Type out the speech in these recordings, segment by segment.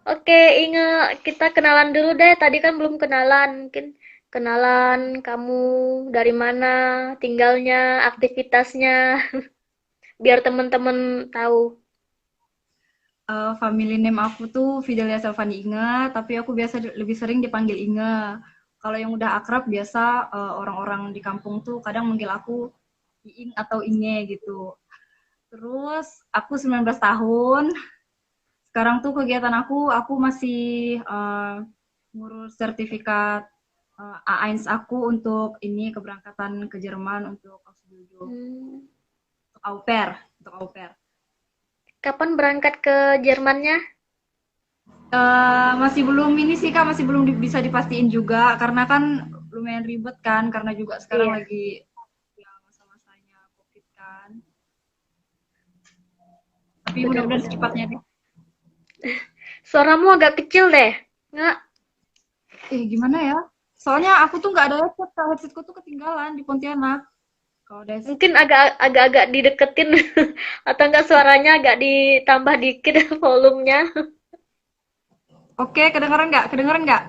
Oke, ingat kita kenalan dulu deh. Tadi kan belum kenalan. Mungkin kenalan kamu dari mana, tinggalnya, aktivitasnya, biar temen-temen tahu. Family name aku tuh Fidelia Selvani Inge, tapi aku biasa lebih sering dipanggil Inge. Kalau yang udah akrab biasa orang-orang di kampung tuh kadang manggil aku Iing atau Inge gitu. Terus aku 19 tahun. Sekarang tuh kegiatan aku masih ngurus sertifikat A1 aku untuk ini keberangkatan ke Jerman untuk Ausbildung, Hmm. untuk au pair, untuk au pair. Kapan berangkat ke Jermannya? Masih belum ini sih Kak, masih belum bisa dipastiin juga karena kan lumayan ribet kan karena juga sekarang Iya. lagi ya masa-masanya Covid kan. Tapi mudah-mudahan Benar-benar. secepatnya deh. Suaramu agak kecil deh. Nggak, Gimana ya? Soalnya aku tuh nggak ada headset, Kak. Headsetku tuh ketinggalan di Pontianak. Kalau ada headset. mungkin agak-agak dideketin atau enggak suaranya agak ditambah dikit volumenya. Oke, kedengeran nggak? Kedengeran nggak?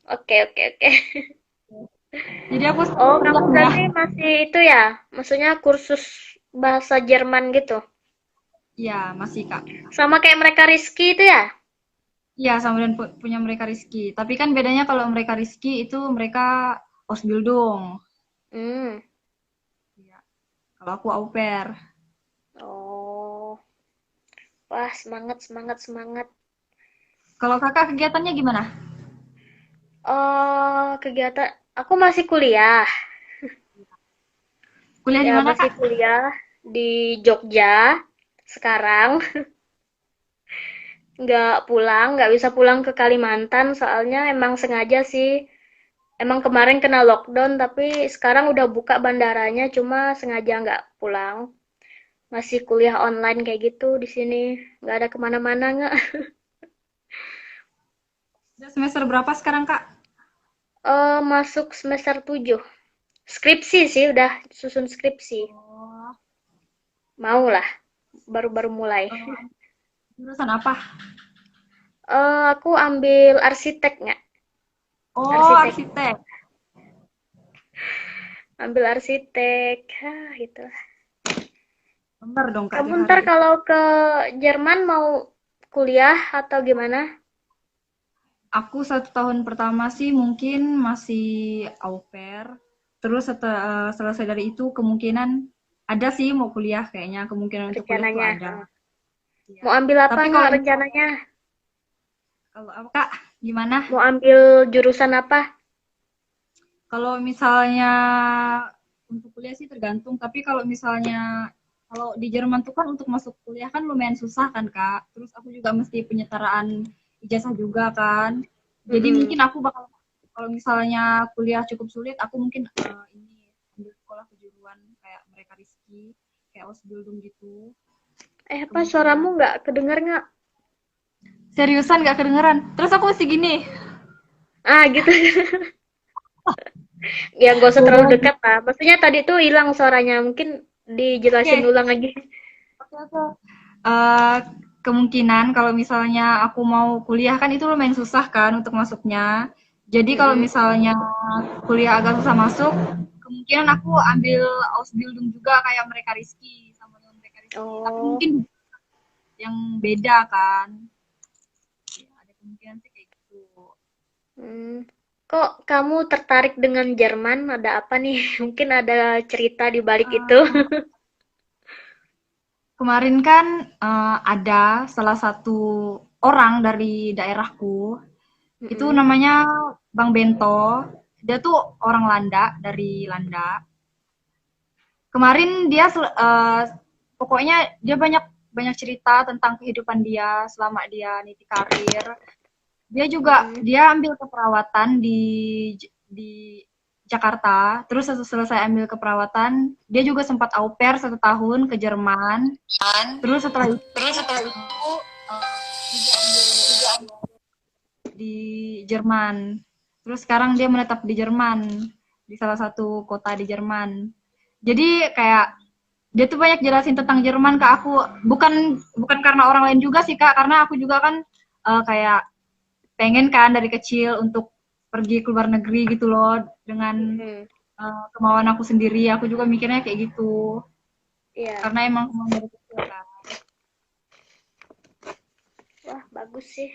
Oke, oke, oke. Jadi aku Oh, sekarang kamu bilang ya. berarti masih itu ya? Maksudnya kursus bahasa Jerman gitu. Iya, masih Kak. Sama kayak mereka Rizky itu ya? Iya, sama dan punya mereka Rizky. Tapi kan bedanya kalau mereka Rizky itu mereka Ausbildung. Hmm. Iya. Kalau aku au pair. Oh. Wah, semangat, semangat, semangat. Kalau kakak kegiatannya gimana? Oh, kegiatan. Aku masih kuliah. Kuliah di Ya, mana masih kak? kuliah di Jogja sekarang. Nggak bisa pulang ke Kalimantan, soalnya emang sengaja sih. Emang kemarin kena lockdown, tapi sekarang udah buka bandaranya, cuma sengaja nggak pulang. Masih kuliah online kayak gitu di sini. Nggak ada kemana-mana nggak. Udah semester berapa sekarang kak? Masuk semester 7. Skripsi sih, udah susun skripsi. Oh, Mau lah, baru-baru mulai. jurusan apa? Aku ambil arsitek nggak? Oh, Arsitek. arsitek. Ambil arsitek. Gitu. Bener dong kak Kamu tiap hari. ntar kalau ke Jerman mau kuliah atau gimana? Aku 1 tahun pertama sih mungkin masih au pair. Terus setelah selesai dari itu kemungkinan ada sih mau kuliah kayaknya kemungkinan untuk kuliah tuh Rencananya. ada. Iya. Mau ambil apa Tapi kalau nggak rencananya? kalau apa kak? Gimana? Mau ambil jurusan apa? Kalau misalnya untuk kuliah sih tergantung. Tapi kalau misalnya kalau di Jerman tuh kan untuk masuk kuliah kan lumayan susah kan kak. Terus aku juga mesti penyetaraan ijazah juga kan. Jadi Mm-mm. mungkin aku bakal kalau misalnya kuliah cukup sulit, aku mungkin ini ambil sekolah kejuruan kayak mereka Rizky, kayak Ausbildung gitu Apa suaramu kemungkinan. nggak kedengar nggak? Seriusan gak kedengeran. Terus aku mesti gini. Ah, gitu. Ya nggak usah terlalu Oke, dekat lah. Maksudnya tadi tuh hilang suaranya. Mungkin dijelasin oke, ulang lagi. oke. Eh, Kemungkinan kalau misalnya aku mau kuliah kan itu lumayan susah kan untuk masuknya. Jadi kalau Mm-mm. misalnya kuliah agak susah masuk, kemungkinan aku ambil Ausbildung juga kayak mereka Rizky sama dengan mereka Rizky. Tapi Oh. mungkin yang beda kan. Ya, ada kemungkinan sih kayak gitu. Hmm. Kok kamu tertarik dengan Jerman? Ada apa nih? Mungkin ada cerita di balik itu. Eh, Kemarin kan ada salah satu orang dari daerahku, itu Mm-mm. namanya Bang Bento. Dia tuh orang Landa, dari Landa. Kemarin dia pokoknya dia banyak banyak cerita tentang kehidupan dia selama dia niti karir. Dia juga Mm-mm. dia ambil keperawatan di Jakarta. Terus selesai ambil keperawatan, dia juga sempat au pair 1 tahun ke Jerman. Terus setelah itu di Jerman. Terus sekarang dia menetap di Jerman, di salah satu kota di Jerman. Jadi kayak dia tuh banyak jelasin tentang Jerman ke aku. Bukan bukan karena orang lain juga sih Kak, karena aku juga kan kayak pengen kan dari kecil untuk pergi ke luar negeri gitu loh dengan Mm-mm. kemauan aku sendiri. Aku juga mikirnya kayak gitu. Iya. Karena emang kemauan dari kecil kan. Wah, bagus sih.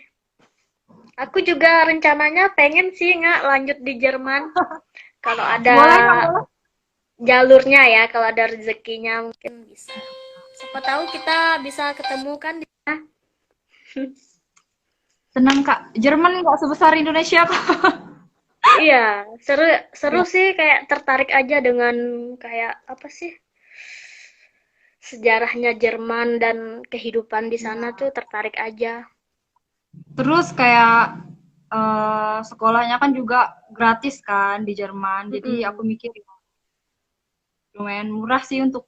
Aku juga rencananya pengen sih nggak lanjut di Jerman. Kalau ada Boleh nggak boleh? jalurnya ya, kalau ada rezekinya mungkin bisa. Siapa tahu kita bisa ketemu kan di sana. Tenang Kak, Jerman nggak sebesar Indonesia kok. Iya, seru seru Ya, sih kayak tertarik aja dengan kayak apa sih sejarahnya Jerman dan kehidupan di sana ya. tuh tertarik aja. Terus kayak sekolahnya kan juga gratis kan di Jerman. Jadi aku Mm-mm. mikir lumayan murah sih untuk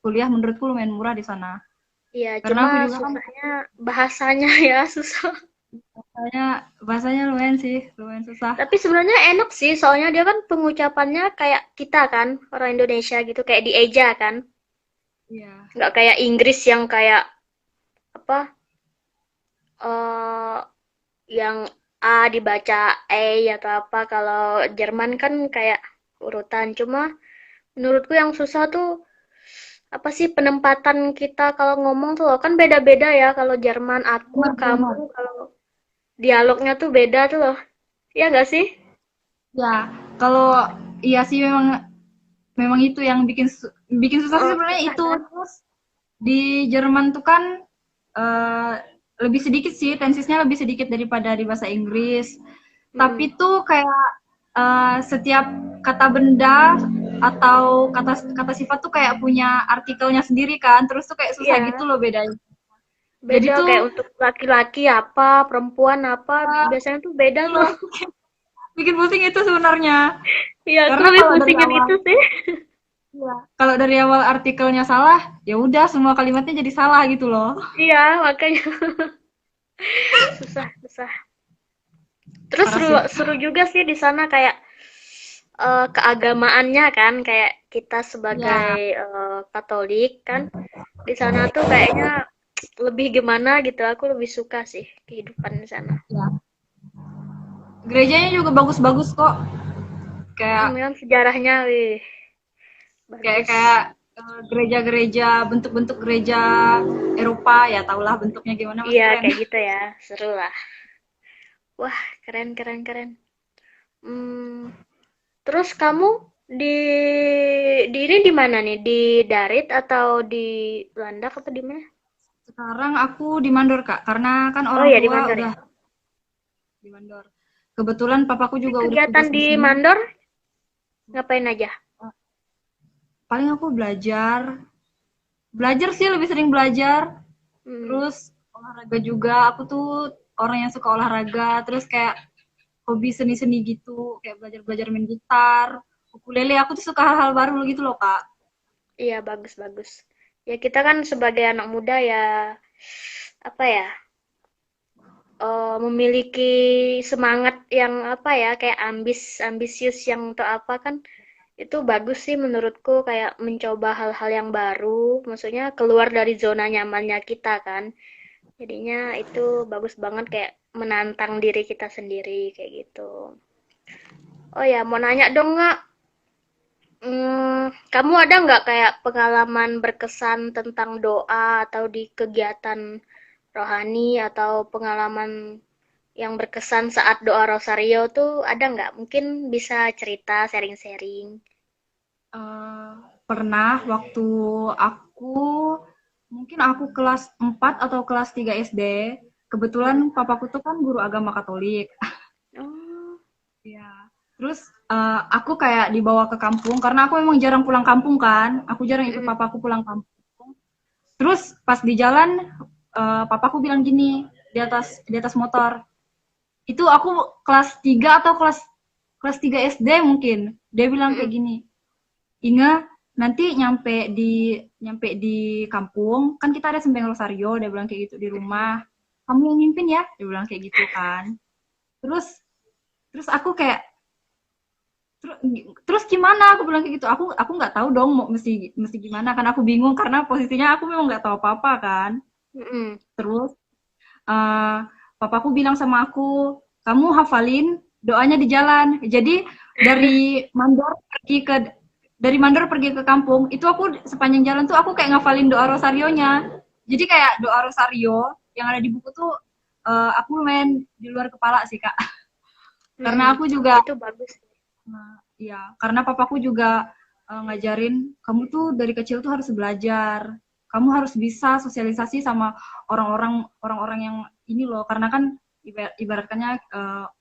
kuliah, menurutku lumayan murah di sana. Iya, Karena cuma aku juga kan susahnya bahasanya ya susah. bahasanya bahasanya lumayan sih, lumayan susah. Tapi sebenarnya enak sih, soalnya dia kan pengucapannya kayak kita kan, orang Indonesia gitu, kayak dieja kan. Iya. Nggak kayak Inggris yang kayak apa, eh yang A dibaca E atau apa. Kalau Jerman kan kayak urutan. Cuma menurutku yang susah tuh apa sih penempatan kita kalau ngomong tuh loh. Kan beda-beda ya kalau Jerman aku, kamu, Benar-benar. kalau dialognya tuh beda tuh loh. Iya nggak sih? Ya, kalau iya sih memang memang itu yang bikin susah sih Oh, sebenarnya susah itu. kan? Terus di Jerman tuh kan eh, lebih sedikit sih, tensisnya lebih sedikit daripada di bahasa Inggris. Tapi Mm-mm. tuh kayak setiap kata benda atau kata kata sifat tuh kayak punya artikelnya sendiri kan. Terus tuh kayak susah gitu Iya, loh bedanya. Jadi beda tuh kayak untuk laki-laki apa, perempuan apa, eh, biasanya tuh beda iya, tuh. bikin pusing itu sebenarnya. Iya, aku Karena lebih kalau dari pusingin awal itu sih. Iya. Kalau dari awal artikelnya salah, ya udah semua kalimatnya jadi salah gitu loh. Iya, makanya susah, susah. Terus Parah seru, sih. seru juga sih di sana kayak keagamaannya kan, kayak kita sebagai Ya, Katolik kan, di sana tuh kayaknya lebih gimana gitu. Aku lebih suka sih kehidupan di sana. ya. Gerejanya juga bagus-bagus kok. Kayak Kan sejarahnya, wih, kayak bagus. kayak gereja-gereja, bentuk-bentuk gereja Eropa ya tahulah bentuknya gimana pasti Iya, keren. kayak gitu ya, seru lah. Wah, keren, keren, keren. Hmm, terus kamu di ini di mana nih? Di Darit atau di Landak atau di mana? Sekarang aku di Mandor Kak, karena kan Oh orang ya di tua Mandor ya. udah di Mandor. Kebetulan papaku Tapi juga udah kegiatan tugas di di sini. Mandor ngapain aja? Paling aku belajar, belajar sih lebih sering belajar. Hmm. Terus olahraga juga, aku tuh orang yang suka olahraga, terus kayak hobi seni-seni gitu, kayak belajar-belajar main gitar, ukulele, aku tuh suka hal-hal baru gitu loh, Kak. Iya bagus bagus. Ya kita kan sebagai anak muda ya apa ya memiliki semangat yang apa ya kayak ambisius yang untuk apa kan itu bagus sih menurutku kayak mencoba hal-hal yang baru. Maksudnya keluar dari zona nyamannya kita kan. Jadinya itu bagus banget kayak menantang diri kita sendiri kayak gitu. Oh ya, mau nanya dong nggak? Kamu ada nggak kayak pengalaman berkesan tentang doa atau di kegiatan rohani atau pengalaman yang berkesan saat doa Rosario tuh ada nggak? Mungkin bisa cerita, sharing-sharing. Eh, Pernah waktu aku, mungkin aku kelas 4 atau kelas 3 SD, kebetulan Mm-mm. papaku tuh kan guru agama Katolik. Oh, Ya. Terus aku kayak dibawa ke kampung karena aku memang jarang pulang kampung kan. Aku jarang ikut mm-mm. papaku pulang kampung. Terus pas di jalan papaku bilang gini di atas motor. Itu aku kelas 3 atau kelas kelas 3 SD mungkin. Dia bilang kayak Mm-mm. gini, "Inga, nanti nyampe di kampung, kan kita ada sembeng rosario," dia bilang kayak gitu di rumah. "Kamu yang mimpin ya?" Dia bilang kayak gitu kan. Terus terus aku kayak terus, terus gimana aku bilang kayak gitu aku nggak tahu dong mau mesti mesti gimana kan aku bingung karena posisinya aku memang nggak tahu apa apa kan Mm-mm. terus uh, papaku bilang sama aku, kamu hafalin doanya di jalan. Jadi dari Mandor pergi ke kampung, itu aku sepanjang jalan tuh aku kayak ngafalin doa rosarionya. Jadi kayak doa rosario yang ada di buku tuh aku main di luar kepala sih Kak. Karena aku juga Itu bagus. ya, karena papaku juga ngajarin kamu tuh dari kecil tuh harus belajar. Kamu harus bisa sosialisasi sama orang-orang yang ini loh, karena kan ibaratkannya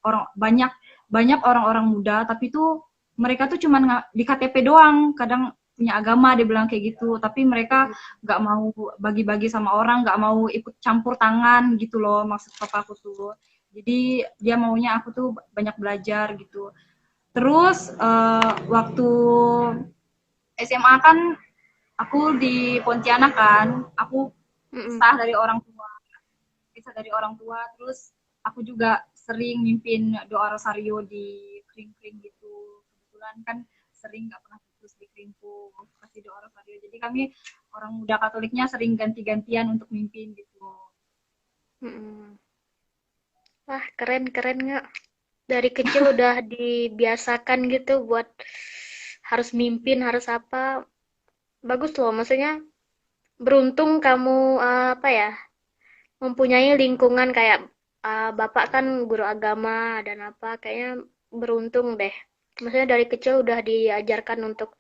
orang banyak banyak orang-orang muda tapi tuh mereka tuh cuman di KTP doang, kadang punya agama dia bilang kayak gitu, tapi mereka nggak mau bagi-bagi sama orang, nggak mau ikut campur tangan gitu loh maksud papaku tuh. Jadi dia maunya aku tuh banyak belajar gitu. Terus waktu SMA kan aku di Pontianak kan, aku Mm-mm. pisah dari orang tua, terus aku juga sering mimpin doa rosario di kring-kring gitu. Kebetulan kan sering nggak pernah putus di kringku kasih doa rosario. Jadi kami orang muda Katoliknya sering ganti-gantian untuk mimpin gitu. Mm-mm. Wah, keren keren nggak? Dari kecil udah dibiasakan gitu buat harus mimpin, harus apa. Bagus loh, maksudnya beruntung kamu apa ya, mempunyai lingkungan kayak bapak kan guru agama dan apa, kayaknya beruntung deh. Maksudnya dari kecil udah diajarkan untuk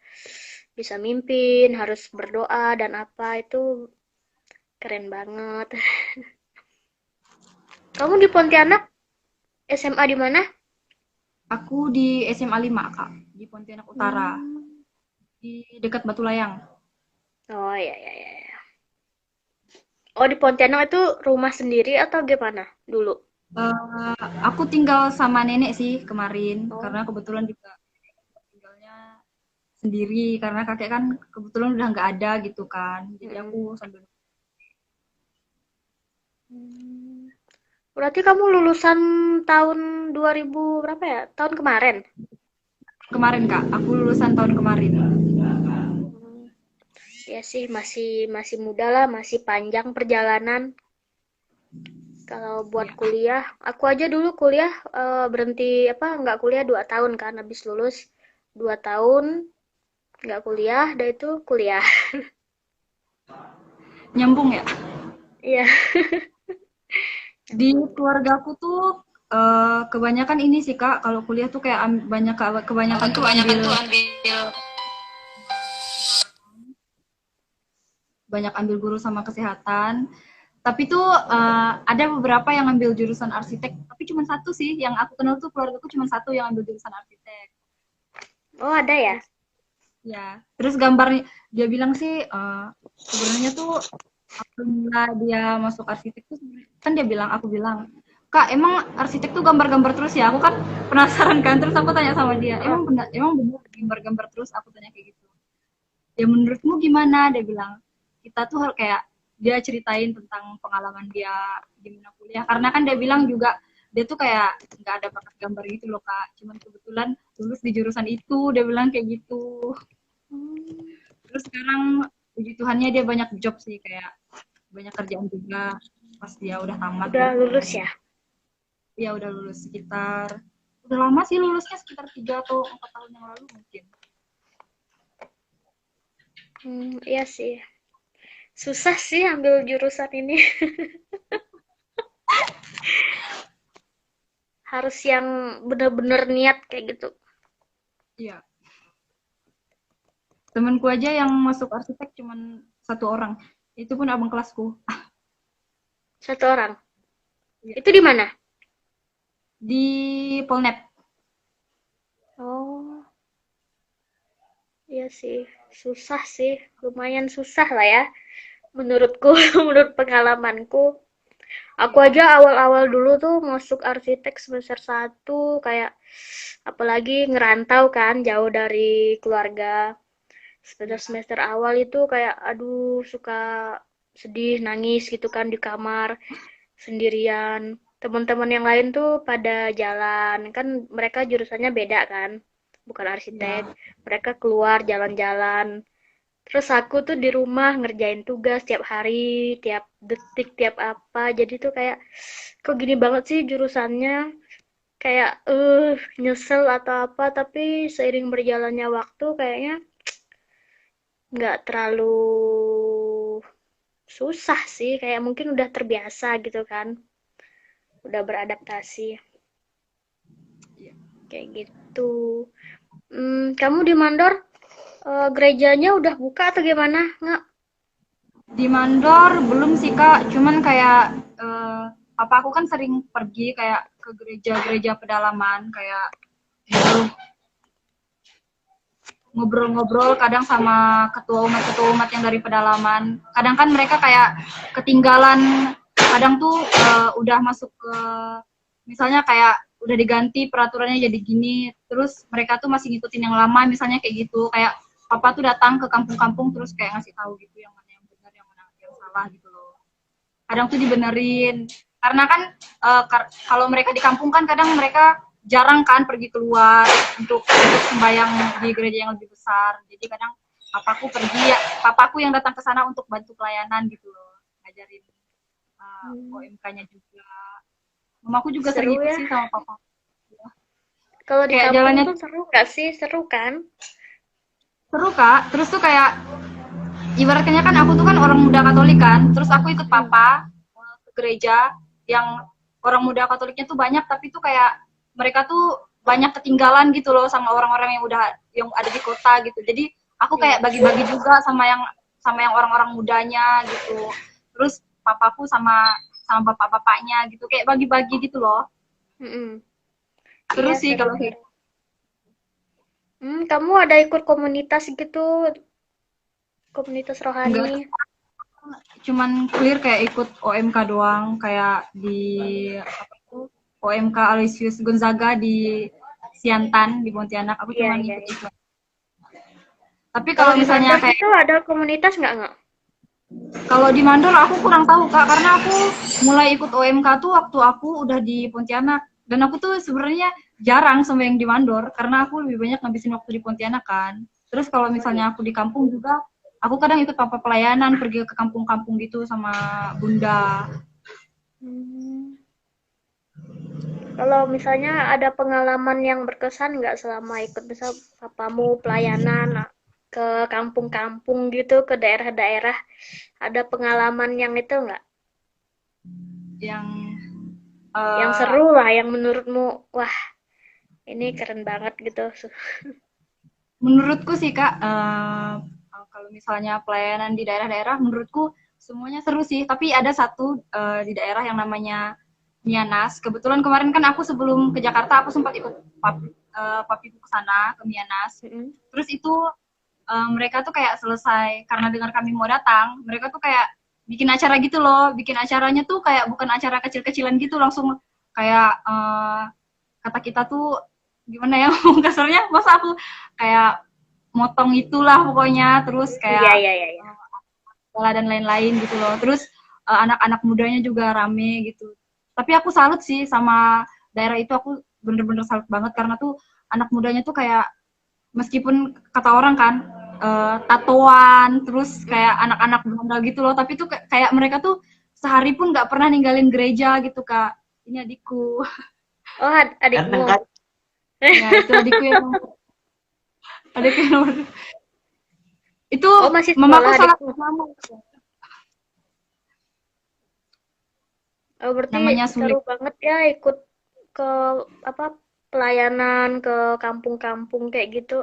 bisa mimpin, harus berdoa dan apa, itu keren banget. Kamu di Pontianak SMA di mana? Aku di SMA 5 Kak, di Pontianak Utara, Hmm. di dekat Batu Layang. Oh ya ya ya, ya. Oh, di Pontianak itu rumah sendiri atau gimana dulu? Aku tinggal sama nenek sih kemarin, karena Oh. kebetulan juga tinggalnya sendiri, karena kakek kan kebetulan udah nggak ada gitu kan. Jadi aku Mm-mm. sambil Hmm. Berarti kamu lulusan tahun 2000 berapa ya? Tahun kemarin? kemarin Kak, aku lulusan tahun kemarin. Hmm. Ya sih, masih masih muda lah, masih panjang perjalanan. Kalau buat Ya. kuliah, aku aja dulu kuliah berhenti apa nggak kuliah 2 tahun kan, habis lulus 2 tahun nggak kuliah, dah itu kuliah. Nyambung ya. Iya, Di nyambung. keluarga aku tuh kebanyakan ini sih Kak, kalau kuliah tuh kayak kebanyakan tuh ambil guru sama kesehatan. Tapi tuh ada beberapa yang ambil jurusan arsitek, tapi cuma satu sih yang aku kenal tuh keluarga aku cuma satu yang ambil jurusan arsitek. Oh, ada ya? Terus ya, terus gambarnya dia bilang sih sebenarnya tuh alhamdulillah dia masuk arsitek tuh kan dia bilang aku bilang Kak emang arsitek tuh gambar-gambar terus ya, aku kan penasaran kan, terus aku tanya sama dia Heeh. emang benar gambar-gambar terus, aku tanya kayak gitu. Ya menurutmu gimana, dia bilang kita tuh harus kayak dia ceritain tentang pengalaman dia gimana kuliah, karena kan dia bilang juga dia tuh kayak nggak ada bakat gambar gitu loh Kak, cuman kebetulan lulus di jurusan itu, dia bilang kayak gitu. Hmm. Terus sekarang puji Tuhannya dia banyak job sih, kayak banyak kerjaan juga pas dia udah tamat Udah gitu. lulus ya? Ya udah lulus sekitar udah lama sih lulusnya, sekitar 3 atau 4 tahun yang lalu mungkin. Iya sih. Susah sih ambil jurusan ini. Harus yang bener-bener niat kayak gitu. Iya, temanku aja yang masuk arsitek cuman 1 orang, itu pun abang kelasku. Satu orang. Iya. Itu di mana? Di Polnet. Oh, iya sih. Susah sih. Lumayan susah lah ya. Menurutku, menurut pengalamanku. Aku Iya. aja awal-awal dulu tuh masuk arsitek semester 1 kayak apalagi ngerantau kan jauh dari keluarga. Iya. Semester-semester awal itu kayak aduh suka sedih, nangis gitu kan di kamar sendirian. Teman-teman yang lain tuh pada jalan, kan mereka jurusannya beda kan, bukan arsitek. Iya. Mereka keluar jalan-jalan, Terus aku tuh di rumah ngerjain tugas tiap hari, tiap detik, tiap apa. Jadi tuh kayak, kok gini banget sih jurusannya? Kayak, nyesel atau apa. Tapi seiring berjalannya waktu kayaknya nggak terlalu susah sih. Kayak mungkin udah terbiasa gitu kan. Udah beradaptasi. Kayak gitu. Kamu di Mandor, gerejanya udah buka atau gimana? Nggak? Di Mandor belum sih Kak, cuman kayak papa aku kan sering pergi kayak ke gereja-gereja pedalaman kayak ngobrol-ngobrol kadang sama ketua umat yang dari pedalaman. Kadang kan mereka kayak ketinggalan, kadang tuh udah masuk ke misalnya kayak udah diganti peraturannya jadi gini, terus mereka tuh masih ngikutin yang lama misalnya kayak gitu. Kayak papa tuh datang ke kampung-kampung terus kayak ngasih tahu gitu yang mana yang benar, yang mana yang salah gitu loh. Kadang tuh dibenerin karena kan kalau mereka di kampung kan kadang mereka jarang kan pergi keluar untuk sembahyang di gereja yang lebih besar, jadi kadang papaku yang datang ke sana untuk bantu pelayanan gitu loh, ngajarin Hmm, OMK-nya juga. Mamaku juga sering seru ikut ya. sih sama papa, Kalau di kayak kampung jalannya tuh seru nggak sih? Seru kan? seru kak. Terus tuh kayak ibaratnya kan aku tuh kan orang muda Katolik kan, terus aku ikut Hmm. papa ke gereja yang orang muda Katoliknya tuh banyak, tapi tuh kayak mereka tuh banyak ketinggalan gitu loh sama orang-orang yang ada di kota gitu. Jadi aku kayak Iya. bagi-bagi juga sama yang orang-orang mudanya gitu. Terus papaku sama bapak-bapaknya gitu, kayak bagi-bagi gitu loh. Mm-mm. Seru Iya, sih seru, kalau kayak seru. Kamu ada ikut komunitas gitu, komunitas enggak, rohani? cuman clear kayak ikut OMK doang, kayak di apa tuh, OMK Aloysius Gonzaga di Siantan di Pontianak, aku Iya, cuman iya, ikut iya. itu. Tapi Kalau kalau di misalnya Mandor kayak gitu ada komunitas nggak? kalau di Mandor aku kurang tahu Kak, karena aku mulai ikut OMK tuh waktu aku udah di Pontianak, dan aku tuh sebenarnya jarang sama yang di Mandor karena aku lebih banyak ngabisin waktu di Pontianak kan. Terus kalau Oh iya. misalnya aku di kampung juga, aku kadang ikut papa pelayanan pergi ke kampung-kampung gitu sama bunda. Hmm. Kalau misalnya ada pengalaman yang berkesan nggak selama ikut misal papamu pelayanan ke kampung-kampung gitu, ke daerah-daerah, ada pengalaman yang itu nggak? Yang Yang eh, seru lah, yang menurutmu, wah ini keren banget gitu. menurutku sih Kak, kalau misalnya pelayanan di daerah-daerah, menurutku semuanya seru sih. Tapi ada satu di daerah yang namanya Mianas. Kebetulan kemarin kan aku sebelum ke Jakarta, aku sempat ikut papiku ke sana ke Mianas. Mm-mm. Terus itu mereka tuh kayak selesai karena dengar kami mau datang, mereka tuh kayak bikin acara gitu loh. Bikin acaranya tuh kayak bukan acara kecil-kecilan gitu, langsung kayak kata kita tuh gimana ya ngomong kasarnya, masa aku kayak motong itulah pokoknya, terus Iya, kayak iya, iya, iya. sekolah dan lain-lain gitu loh, terus anak-anak mudanya juga rame gitu. Tapi aku salut sih sama daerah itu, aku bener-bener salut banget karena tuh anak mudanya tuh kayak meskipun kata orang kan tatoan, terus kayak anak-anak bandel gitu loh, tapi tuh kayak mereka tuh sehari pun nggak pernah ninggalin gereja gitu Kak. Ini adikku. Oh, Ganteng adikmu. kan? Ya itu adikku yang nomor itu Oh, masih mamaku sekolah salah adikmu. nama, Oh, berarti namanya seru Sulik. banget ya ikut ke apa pelayanan ke kampung-kampung kayak gitu.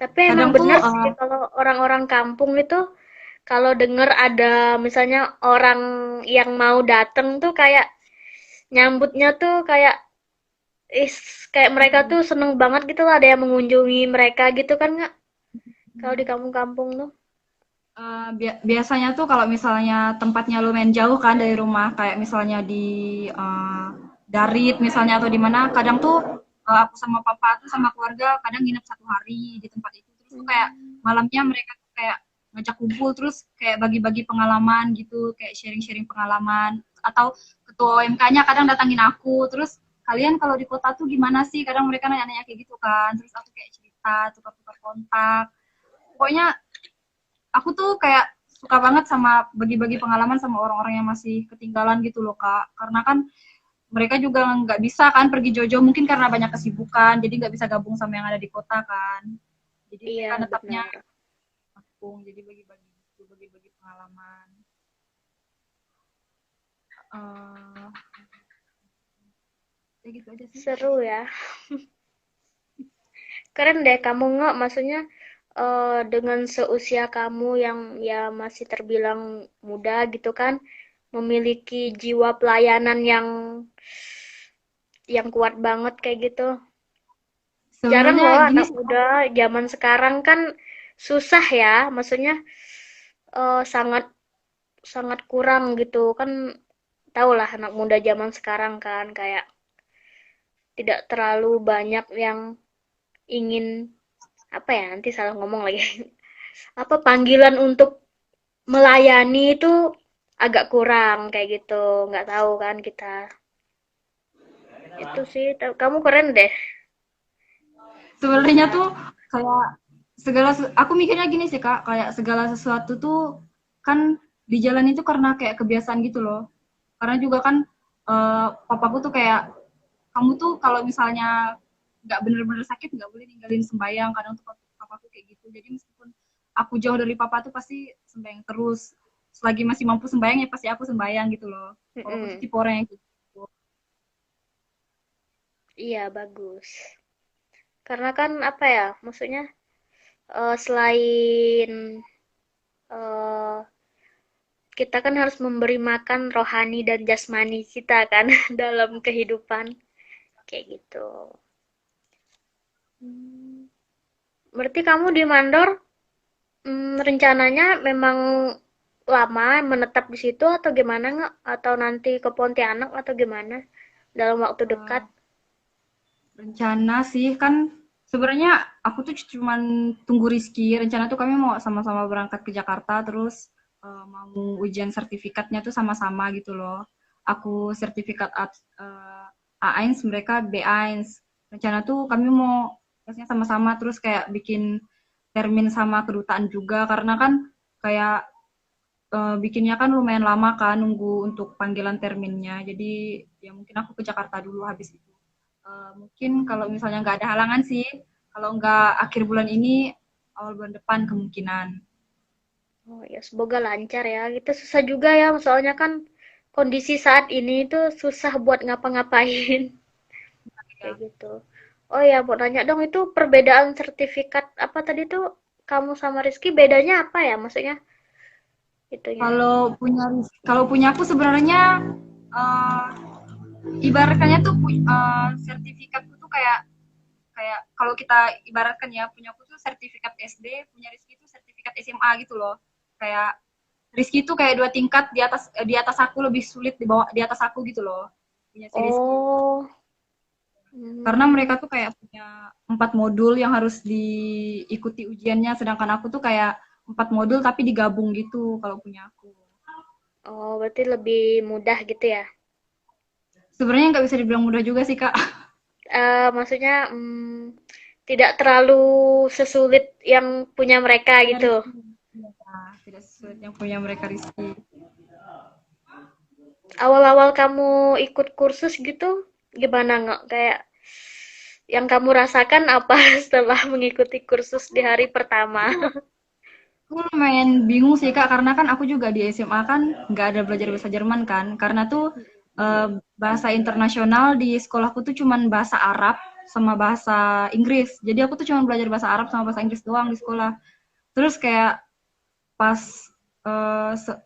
Tapi emang Kadang tuh benar sih kalau orang-orang kampung itu kalau denger ada misalnya orang yang mau dateng tuh kayak nyambutnya tuh kayak is kayak mereka tuh seneng banget gitu lah ada yang mengunjungi mereka gitu kan nggak? Kalau di kampung-kampung tuh. biasanya tuh kalau misalnya tempatnya lumayan jauh kan dari rumah, kayak misalnya di Darit misalnya atau di mana, kadang tuh aku sama papa tuh sama keluarga kadang nginep 1 hari di tempat itu, terus tuh kayak Hmm. malamnya mereka tuh kayak ngajak kumpul, terus kayak bagi-bagi pengalaman gitu, kayak sharing-sharing pengalaman, atau ketua OMK-nya kadang datangin aku, terus kalian kalau di kota tuh gimana sih, kadang mereka nanya-nanya kayak gitu kan, terus aku kayak cerita, tukar-tukar kontak. Pokoknya aku tuh kayak suka banget sama bagi-bagi pengalaman sama orang-orang yang masih ketinggalan gitu loh Kak. Karena kan mereka juga nggak bisa kan pergi jauh-jauh mungkin karena banyak kesibukan, jadi nggak bisa gabung sama yang ada di kota kan. Jadi Iya, mereka netapnya benar. kampung, jadi bagi-bagi gitu, bagi-bagi pengalaman. Uh, ya gitu aja sih. Seru ya. Keren deh kamu nggak, maksudnya dengan seusia kamu yang ya masih terbilang muda gitu kan, memiliki jiwa pelayanan yang kuat banget kayak gitu. Jarang Sebenarnya loh gini anak sih, muda zaman sekarang kan susah ya, maksudnya sangat sangat kurang gitu kan. Tau lah anak muda zaman sekarang kan kayak tidak terlalu banyak yang ingin apa ya, nanti salah ngomong lagi. Apa panggilan untuk melayani itu agak kurang kayak gitu, nggak tahu kan kita. Itu sih, kamu keren deh. sebenarnya tuh kayak aku mikirnya gini sih Kak, kayak segala sesuatu tuh kan di jalan itu karena kayak kebiasaan gitu loh. Karena juga kan papaku tuh kayak kamu tuh kalau misalnya nggak bener-bener sakit nggak boleh ninggalin sembayang, kadang tuh papaku kayak gitu. Jadi meskipun aku jauh dari papa tuh pasti sembayang terus, selagi masih mampu sembayang ya pasti aku sembayang gitu loh. Kalau aku tuh Mm-mm. tipe orang yang gitu. Iya, bagus. Karena kan apa ya, maksudnya selain eh, kita kan harus memberi makan rohani dan jasmani kita kan dalam kehidupan kayak gitu. Hmm. Berarti kamu di Mandor, rencananya memang lama menetap di situ atau gimana nggak? Atau nanti ke Pontianak atau gimana dalam waktu dekat? Uh, Rencana sih kan sebenarnya aku tuh cuman tunggu Rizky. Rencana tuh kami mau sama-sama berangkat ke Jakarta terus mau ujian sertifikatnya tuh sama-sama gitu loh. Aku sertifikat A1, mereka B1. Rencana tuh kami mau tesnya sama-sama terus kayak bikin termin sama kedutaan juga karena kan kayak bikinnya kan lumayan lama kan nunggu untuk panggilan terminnya. Jadi ya mungkin aku ke Jakarta dulu habis itu. Mungkin kalau misalnya nggak ada halangan sih, kalau nggak akhir bulan ini, awal bulan depan kemungkinan. Oh ya, semoga lancar ya. Kita susah juga ya, soalnya kan kondisi saat ini itu susah buat ngapa-ngapain kayak Ya. gitu. Oh ya, mau nanya dong, itu perbedaan sertifikat apa tadi tuh kamu sama Rizky bedanya apa ya? Maksudnya itunya. Kalau punya aku sebenarnya uh, ibaratkannya tuh sertifikatku tuh kayak kayak kalau kita ibaratkan ya punya aku tuh sertifikat SD, punya Rizky itu sertifikat SMA gitu loh. Kayak Rizky itu kayak 2 tingkat di atas aku, lebih sulit di atas aku gitu loh punya si Rizky. Oh, Karena mereka hmm. tuh kayak punya 4 modul yang harus diikuti ujiannya, sedangkan aku tuh kayak 4 modul tapi digabung gitu kalau punya aku. Oh, berarti lebih mudah gitu ya? Sebenarnya nggak bisa dibilang mudah juga sih kak. Maksudnya tidak terlalu sesulit yang punya mereka Punya gitu. Rizky. Ya, tidak sesuai yang punya mereka Rizky. Awal-awal kamu ikut kursus gitu, gimana nggak? Kayak yang kamu rasakan apa setelah mengikuti kursus di hari pertama? Aku lumayan bingung sih kak, karena kan aku juga di SMA kan nggak ada belajar bahasa Jerman kan, karena tuh eh, bahasa internasional di sekolahku tuh cuman bahasa Arab sama bahasa Inggris. Jadi aku tuh cuma belajar bahasa Arab sama bahasa Inggris doang di sekolah. Terus kayak pas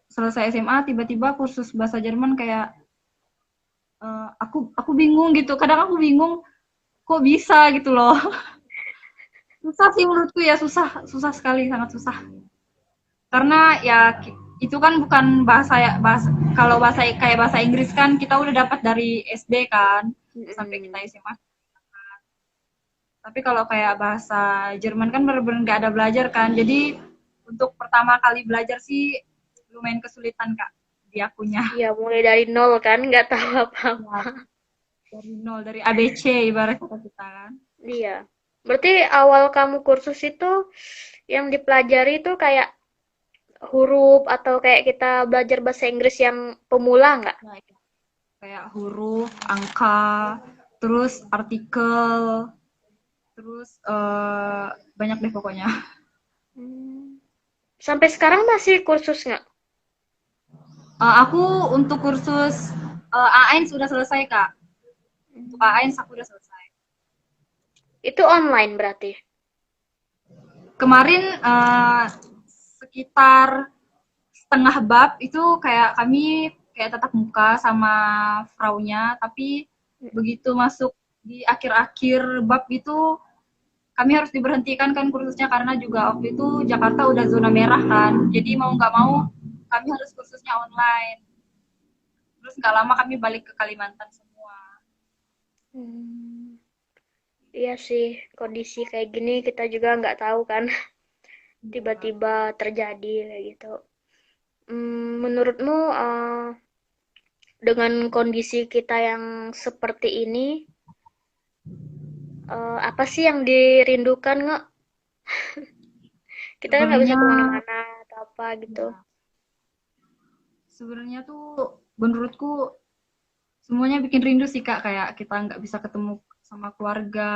selesai SMA tiba-tiba kursus bahasa Jerman kayak aku bingung gitu. Kadang aku bingung kok bisa gitu loh. Susah sih menurutku ya, susah susah sekali, sangat susah. Karena ya itu kan bukan bahasa ya, bahasa kalau bahasa kayak bahasa Inggris kan kita udah dapat dari SD kan sampai kita Mm-mm. SMA. Tapi kalau kayak bahasa Jerman kan benar-benar nggak ada belajar kan. Jadi untuk pertama kali belajar sih lumayan kesulitan kak di akunya. Iya, mulai dari nol kan, nggak tahu apa-apa. Ya, dari nol, dari ABC ibarat kata kita kan. Iya. Berarti awal kamu kursus itu yang dipelajari itu kayak huruf atau kayak kita belajar bahasa Inggris yang pemula nggak? Nah, iya. Kayak huruf, angka, terus artikel, terus banyak deh pokoknya. Hmm. Sampai sekarang masih kursus nggak? Aku untuk kursus AIN sudah selesai, Kak. Untuk AIN aku udah selesai. Itu online berarti. Kemarin sekitar setengah bab itu kayak kami kayak tatap muka sama fraunya, tapi begitu masuk di akhir-akhir bab itu kami harus diberhentikan kan kursusnya karena juga waktu itu Jakarta udah zona merah kan. Jadi mau nggak mau kami harus kursusnya online. Terus nggak lama kami balik ke Kalimantan semua. Hmm. Iya sih, kondisi kayak gini kita juga nggak tahu kan, Iya. tiba-tiba terjadi kayak gitu. Menurutmu dengan kondisi kita yang seperti ini, apa sih yang dirindukan nggak? Kita kan nggak bisa Sebenarnya kemana-mana atau apa gitu. ya, sebenarnya tuh menurutku semuanya bikin rindu sih Kak, kayak kita nggak bisa ketemu sama keluarga,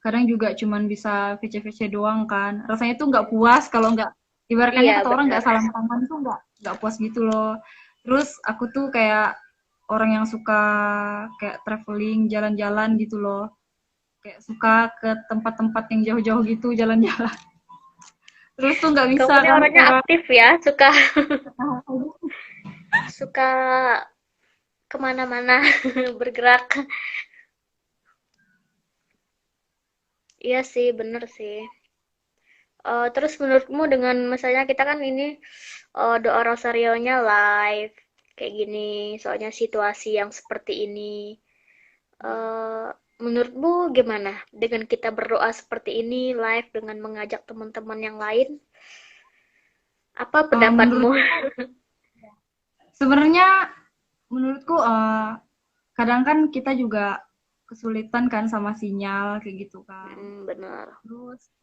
kadang juga cuman bisa VC-VC doang kan. Rasanya tuh nggak puas kalau nggak, ibaratnya Iya, kata orang benar. nggak salam tangan tuh nggak puas gitu loh. Terus aku tuh kayak orang yang suka kayak traveling, jalan-jalan gitu loh. Kayak suka ke tempat-tempat yang jauh-jauh gitu jalan-jalan. Terus tuh nggak Kamu bisa nih kan orangnya sekarang. aktif ya, suka suka kemana-mana bergerak. Iya sih, bener sih. Terus menurutmu dengan misalnya kita kan ini doa rosarionya live kayak gini, soalnya situasi yang seperti ini. Eh, Menurutmu gimana dengan kita berdoa seperti ini live dengan mengajak teman-teman yang lain? Apa pendapatmu? Menurutku sebenarnya menurutku kadang kan kita juga kesulitan kan sama sinyal kayak gitu kan. Benar. Terus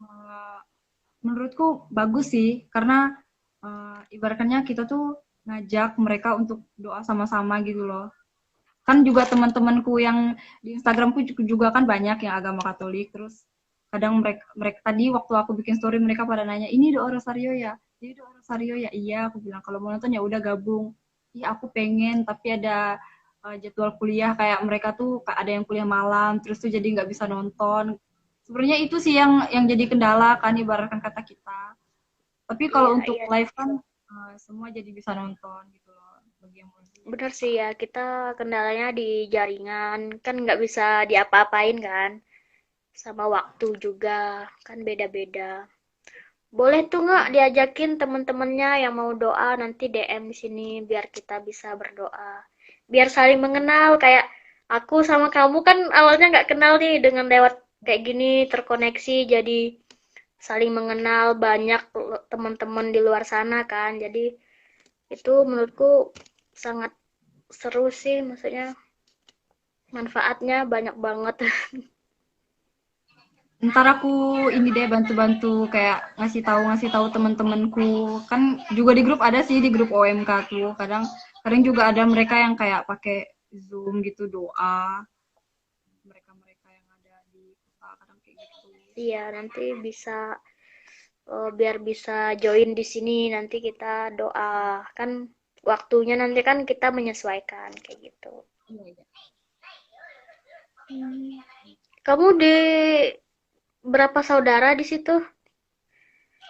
menurutku bagus sih karena ibaratnya kita tuh ngajak mereka untuk doa sama-sama gitu loh. Kan juga teman-temanku yang di Instagramku juga kan banyak yang agama Katolik. Terus kadang mereka tadi waktu aku bikin story mereka pada nanya, ini doa rosario ya? Ini doa rosario ya? Iya, aku bilang kalau mau nonton ya udah gabung. Iya, aku pengen tapi ada jadwal kuliah kayak mereka tuh ada yang kuliah malam terus tuh jadi nggak bisa nonton. Sebenarnya itu sih yang jadi kendala kan ibaratkan kata kita. Tapi Iya, kalau untuk iya. live kan semua jadi bisa nonton gitu loh bagi yang mau lihat. Benar sih ya, kita kendalanya di jaringan, kan nggak bisa diapa-apain kan, sama waktu juga, kan beda-beda. Boleh tuh nggak diajakin temen-temennya yang mau doa nanti DM di sini biar kita bisa berdoa. Biar saling mengenal kayak aku sama kamu kan awalnya nggak kenal nih dengan lewat kayak gini terkoneksi jadi saling mengenal banyak teman-teman di luar sana kan. Jadi itu menurutku sangat seru sih maksudnya manfaatnya banyak banget. Ntar aku ini deh bantu-bantu kayak ngasih tahu teman-temanku kan juga di grup ada sih di grup OMK tuh kadang kadang juga ada mereka yang kayak pakai Zoom gitu doa mereka-mereka yang ada di kota kadang kayak gitu. Iya, nanti bisa biar bisa join di sini nanti kita doa kan waktunya nanti kan kita menyesuaikan kayak gitu. Iya, iya. Kamu di berapa saudara di situ?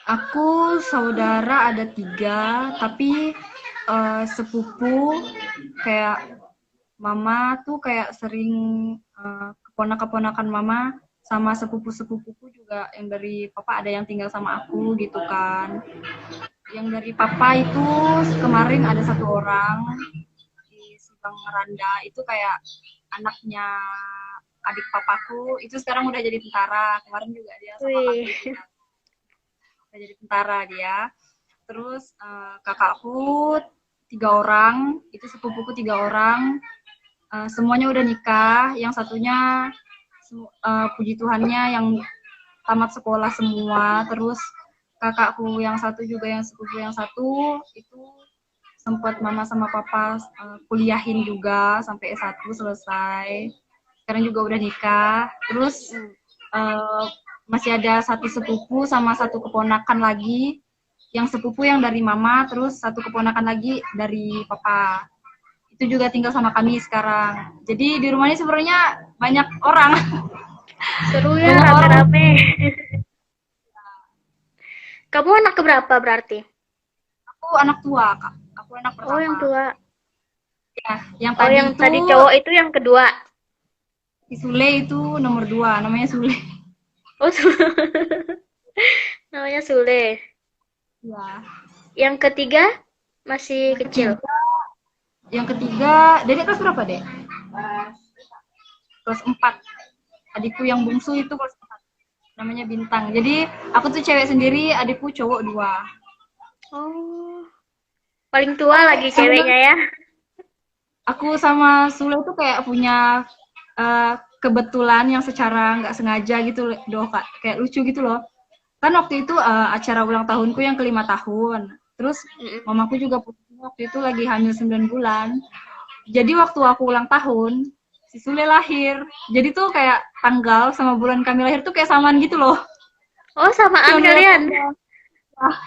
Aku saudara ada 3 tapi sepupu kayak mama tuh kayak sering keponakan-keponakan mama sama sepupu-sepupuku juga yang dari papa ada yang tinggal sama aku gitu kan. Yang dari papa itu kemarin ada 1 orang di Subang Randa itu kayak anaknya adik papaku itu sekarang udah jadi tentara. Kemarin juga dia sama Wih, kakakku kan udah jadi tentara dia. Terus kakakku 3 orang, itu sepupuku 3 orang, semuanya udah nikah. Yang satunya puji Tuhannya yang tamat sekolah semua. Terus kakakku yang satu juga yang sepupu yang satu itu sempat mama sama papa kuliahin juga sampai S1 selesai. Sekarang juga udah nikah. Terus uh, masih ada satu sepupu sama satu keponakan lagi. Yang sepupu yang dari mama, terus satu keponakan lagi dari papa. Itu juga tinggal sama kami sekarang. Jadi di rumah ini sebenarnya banyak orang. Seru ya, Banyak orang. rame-rame. Kamu anak keberapa berarti? Aku anak tua, Kak. Aku anak Oh, yang pertama. tua. Ya, yang Oh, tadi yang itu tadi cowok itu yang kedua. si Sule itu nomor 2, namanya Sule. Oh, namanya Sule. Ya. Yang ketiga masih Yang kecil. ketiga, Dedek kelas berapa, Dek? Kelas 4. Adikku yang bungsu itu kelas 4. Namanya Bintang. Jadi aku tuh cewek sendiri, adikku cowok 2. Oh, paling tua lagi ceweknya ya. Aku sama Sule tuh kayak punya kebetulan yang secara nggak sengaja gitu loh, Kak. Kayak lucu gitu loh. Kan waktu itu acara ulang tahunku yang ke-5 tahun. Terus mamaku juga waktu itu lagi hamil 9 bulan. Jadi waktu aku ulang tahun, si Sule lahir. Jadi tuh kayak tanggal sama bulan kami lahir tuh kayak samaan gitu loh. Oh, samaan Cuma beda kalian. tanggal. Ah,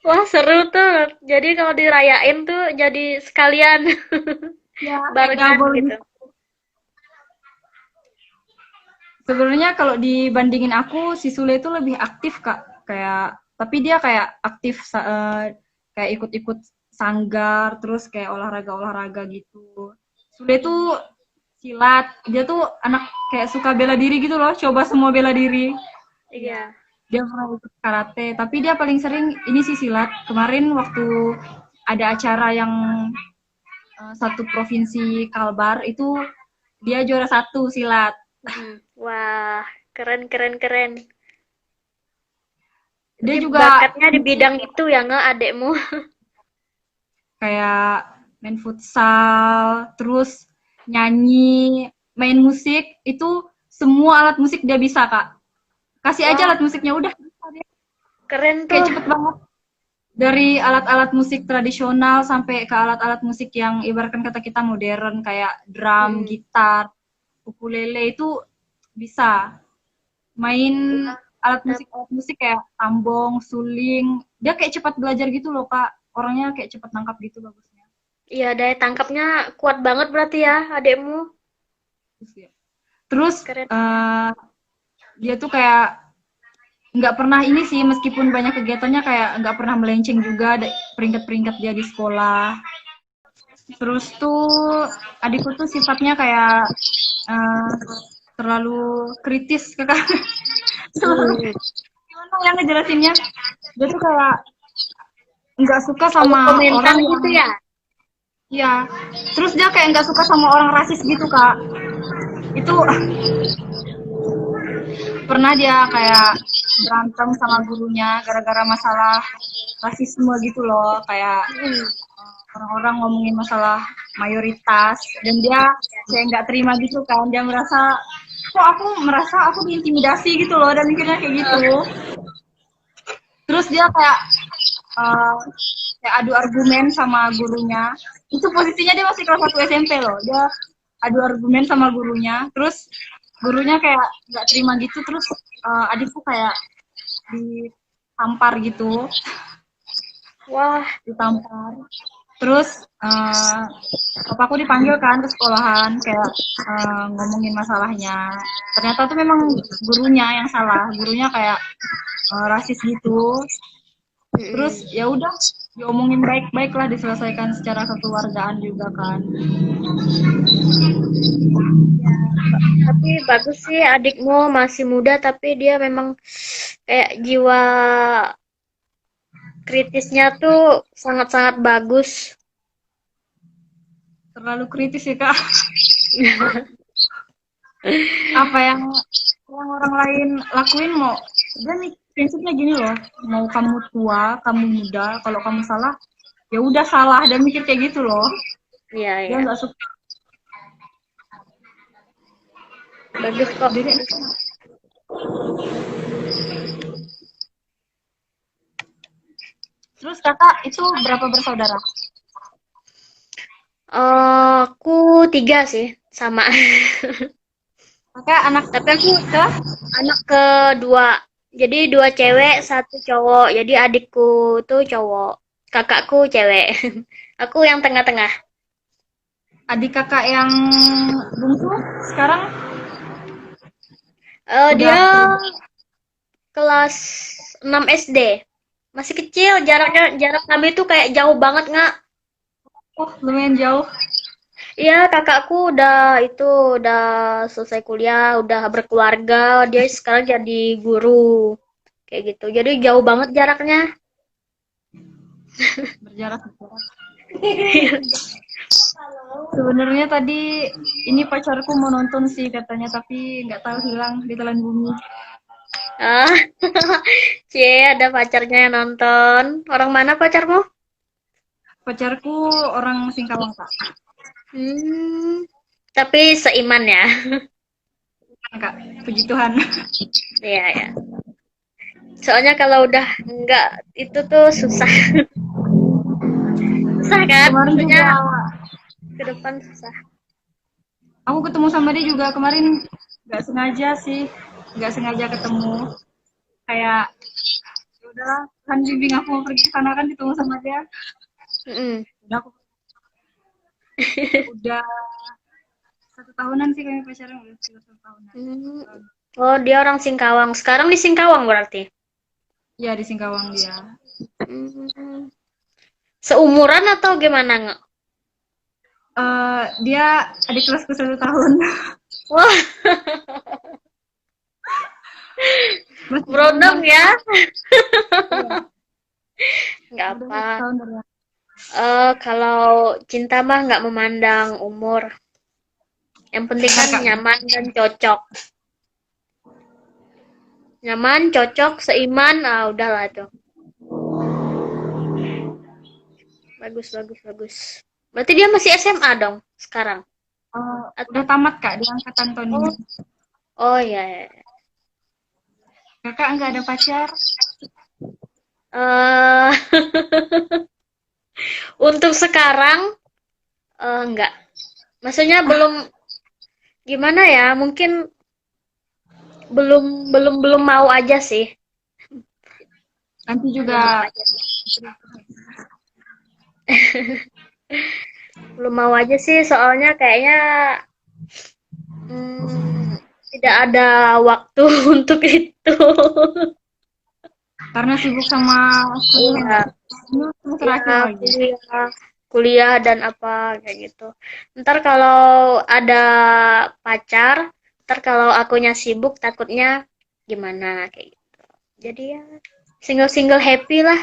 Wah, seru tuh. Jadi kalau dirayain tuh jadi sekalian ya, kayak barengan double gitu. gitu. Sebenarnya kalau dibandingin aku, si Sule itu lebih aktif, Kak. Tapi dia kayak aktif kayak ikut-ikut sanggar, terus kayak olahraga-olahraga gitu. Sule tuh silat, dia tuh anak kayak suka bela diri gitu loh, coba semua bela diri. Iya. Iya. Dia pernah ikut karate, tapi dia paling sering ini sih silat. Kemarin waktu ada acara yang satu provinsi Kalbar itu dia juara 1 silat. Wah, keren keren keren. Dia Berarti juga bakatnya di bidang itu ya nggak adekmu? kayak main futsal, terus nyanyi, main musik, itu semua alat musik dia bisa, Kak. Kasih aja Wah, alat musiknya, udah. keren Kayak tuh. cepet banget. Dari alat-alat musik tradisional sampai ke alat-alat musik yang ibaratkan kata kita modern, kayak drum, Mm-mm. gitar, ukulele itu bisa. Main alat musik kayak tambong, suling. Dia kayak cepat belajar gitu loh, Kak. Orangnya kayak cepat nangkap gitu bagusnya. Iya, daya tangkapnya kuat banget berarti ya adekmu. Terus Keren. dia tuh kayak nggak pernah ini sih, meskipun banyak kegiatannya kayak nggak pernah melenceng juga peringkat-peringkat dia di sekolah. Terus tuh adikku tuh sifatnya kayak uh, terlalu kritis, Kakak. Hmm. Gimana yang ngejelasinnya? Dia tuh kayak nggak suka Selalu sama komentar orang yang gitu ya? ya. Terus dia kayak nggak suka sama orang rasis gitu, Kak. Itu pernah dia kayak berantem sama gurunya gara-gara masalah rasisme gitu loh, kayak Hmm. orang-orang ngomongin masalah mayoritas dan dia kayak nggak terima gitu kan, dia merasa aku diintimidasi gitu loh, dan mikirnya kayak gitu. Terus dia uh, kayak adu argumen sama gurunya. Itu posisinya dia masih kelas 1 SMP loh, dia adu argumen sama gurunya, terus gurunya kayak nggak terima gitu, terus adikku kayak ditampar gitu, Wah, ditampar. Terus papaku dipanggil kan ke sekolahan, kayak ngomongin masalahnya. Ternyata tuh memang gurunya yang salah, gurunya kayak rasis gitu. Terus mm-mm. ya udah diomongin baik-baik lah, diselesaikan secara kekeluargaan juga kan. Tapi bagus sih adikmu masih muda tapi dia memang kayak jiwa kritisnya tuh sangat-sangat bagus. Terlalu kritis ya, Kak. Apa yang orang lain lakuin mau, dia nih prinsipnya gini loh, mau kamu tua kamu muda, kalau kamu salah ya udah salah, dan mikir kayak gitu loh. Iya, Dia iya. nggak suka. Bagus kok. Jadi Terus kakak itu berapa bersaudara? Aku tiga sih, sama. Kakak anak Tapi aku ke? anak kedua. Jadi dua cewek, satu cowok. Jadi adikku tuh cowok, kakakku cewek. Aku yang tengah-tengah. Adik kakak yang bungsu sekarang Dia udah kerja. kelas 6 SD. Masih kecil, jarak kami tuh kayak jauh banget nggak? Oh, lumayan jauh. Iya, kakakku udah selesai kuliah, udah berkeluarga, dia sekarang jadi guru. Kayak gitu. Jadi jauh banget jaraknya. Berjarak. Sebenarnya tadi ini pacarku mau nonton sih katanya, tapi nggak tahu hilang di telan bumi. Ah, cie, ada pacarnya yang nonton. Orang mana pacarmu? Pacarku orang Singkawang, Kak. Hmm, tapi seiman ya. Kak, puji Tuhan. Iya, ya. Soalnya kalau udah enggak itu tuh susah. Susah kan? Kemarin Maksudnya juga ke depan susah. aku ketemu sama dia juga kemarin nggak sengaja sih, nggak sengaja ketemu. Kayak ya udahlah, kan bimbing aku mau pergi ke sana kan ketemu sama dia. Mm-mm. Udah aku udah 1 tahunan sih kami pacaran udah sekitar 1 tahunan. Hmm. Oh, dia orang Singkawang. Sekarang di Singkawang berarti. Ya di Singkawang dia. Hmm. Seumuran atau gimana nggak? Dia adik kelasku 1 tahun. Wah, Masih junior berondong ya. kak. Iya, Nggak udah apa. 1 tahun dari aku. Kalau cinta mah nggak memandang umur. Yang penting Benar kan kak. nyaman dan cocok. Nyaman, cocok, seiman, udahlah tuh. Bagus, bagus, bagus. Berarti dia masih SMA dong sekarang? Udah Atau? tamat kak di angkatan tahun ini. Oh, oh ya, ya, ya. Kakak nggak ada pacar? Eh, untuk sekarang enggak. Maksudnya belum gimana ya? Mungkin belum belum belum mau aja sih. Nanti Belum mau juga aja sih. Belum mau aja sih soalnya kayaknya tidak ada waktu untuk itu. karena sibuk sama kuliah nggak? Iya, Ini semester iya akhir lagi. kuliah, kuliah dan apa kayak gitu. Ntar kalau ada pacar, ntar kalau akunya sibuk takutnya gimana kayak gitu. Jadi ya single-single happy lah,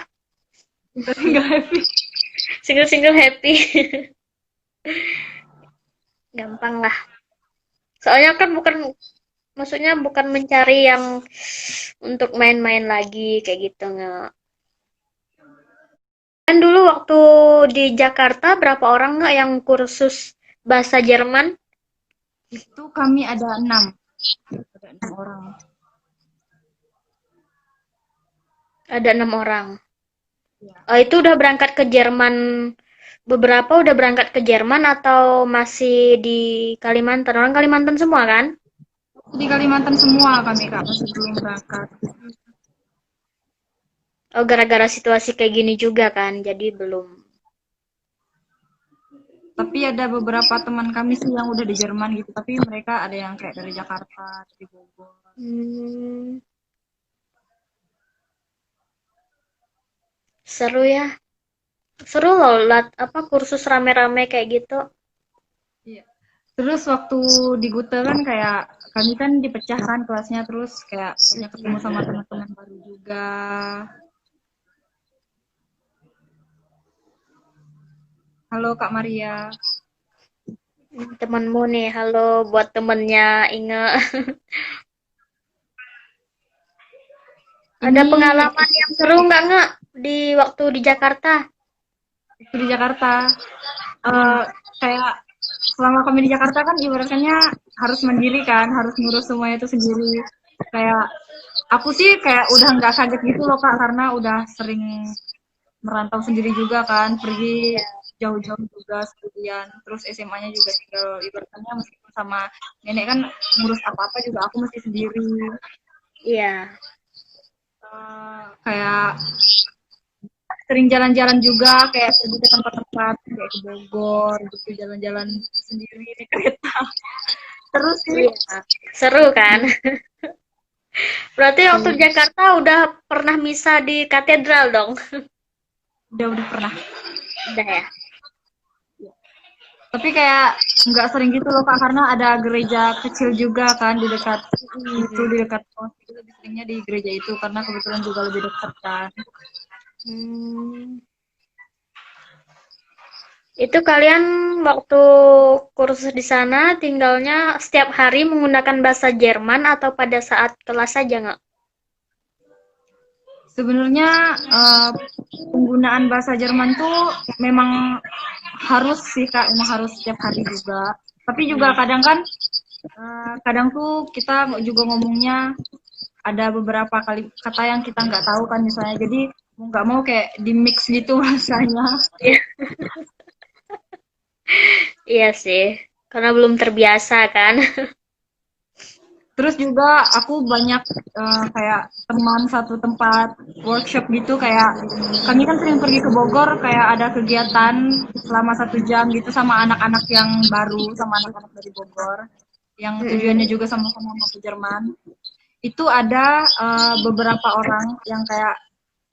Udah nggak happy. single-single happy. Gampang lah. Soalnya kan maksudnya bukan mencari yang untuk main-main lagi kayak gitu nggak. Kan dulu waktu di Jakarta berapa orang nggak yang kursus bahasa Jerman? Itu kami ada 6 orang. Ada 6 orang. Ya. Itu udah berangkat ke Jerman, beberapa udah berangkat ke Jerman atau masih di Kalimantan? Orang Kalimantan semua kan? Di Kalimantan semua kami kak masih belum berangkat. Oh, gara-gara situasi kayak gini juga kan, jadi belum. Tapi ada beberapa teman kami sih yang udah di Jerman gitu. Tapi mereka ada yang kayak dari Jakarta, dari Bogor. Hmm, seru ya. Seru loh, apa kursus rame-rame kayak gitu. Iya. Terus waktu di Gute kan kayak kami kan dipecah kan kelasnya terus kayak punya ketemu sama teman-teman baru juga. Halo Kak Maria. Temenmu nih, halo buat temennya Inge. Ada Ini pengalaman yang seru nggak di waktu di Jakarta? di Jakarta. Eh, kayak selama kami di Jakarta kan ibaratnya harus mandiri kan, harus ngurus semuanya itu sendiri. Kayak aku sih kayak udah nggak kaget gitu loh Kak karena udah sering merantau sendiri juga kan, pergi Ya, jauh-jauh juga sendirian. Terus SMA-nya juga tinggal ibaratnya meskipun sama nenek kan ngurus apa-apa juga aku mesti sendiri. iya. Kayak sering jalan-jalan juga kayak pergi ke tempat-tempat kayak ke Bogor gitu jalan-jalan sendiri naik kereta. Terus sih Iya, seru kan? Berarti waktu di Jakarta udah pernah misa di katedral dong? udah pernah. Udah ya? Tapi kayak nggak sering gitu loh Kak karena ada gereja kecil juga kan di dekat itu Hmm. di dekat kos itu lebih seringnya di gereja itu karena kebetulan juga lebih dekat kan. Hmm. Itu kalian waktu kursus di sana tinggalnya setiap hari menggunakan bahasa Jerman atau pada saat kelas saja nggak? Sebenarnya penggunaan bahasa Jerman tuh memang harus sih Kak, memang harus setiap hari juga. Tapi juga Hmm. kadang kan kadang tuh kita juga ngomongnya ada beberapa kali kata yang kita nggak tahu kan misalnya. Jadi mau nggak mau kayak di mix gitu rasanya. Iya, iya sih, karena belum terbiasa kan. Terus juga aku banyak kayak teman satu tempat workshop gitu kayak kami kan sering pergi ke Bogor kayak ada kegiatan selama 1 jam gitu sama anak-anak yang baru sama anak-anak dari Bogor yang tujuannya Mm-mm. juga sama-sama mau ke Jerman. Itu ada beberapa orang yang kayak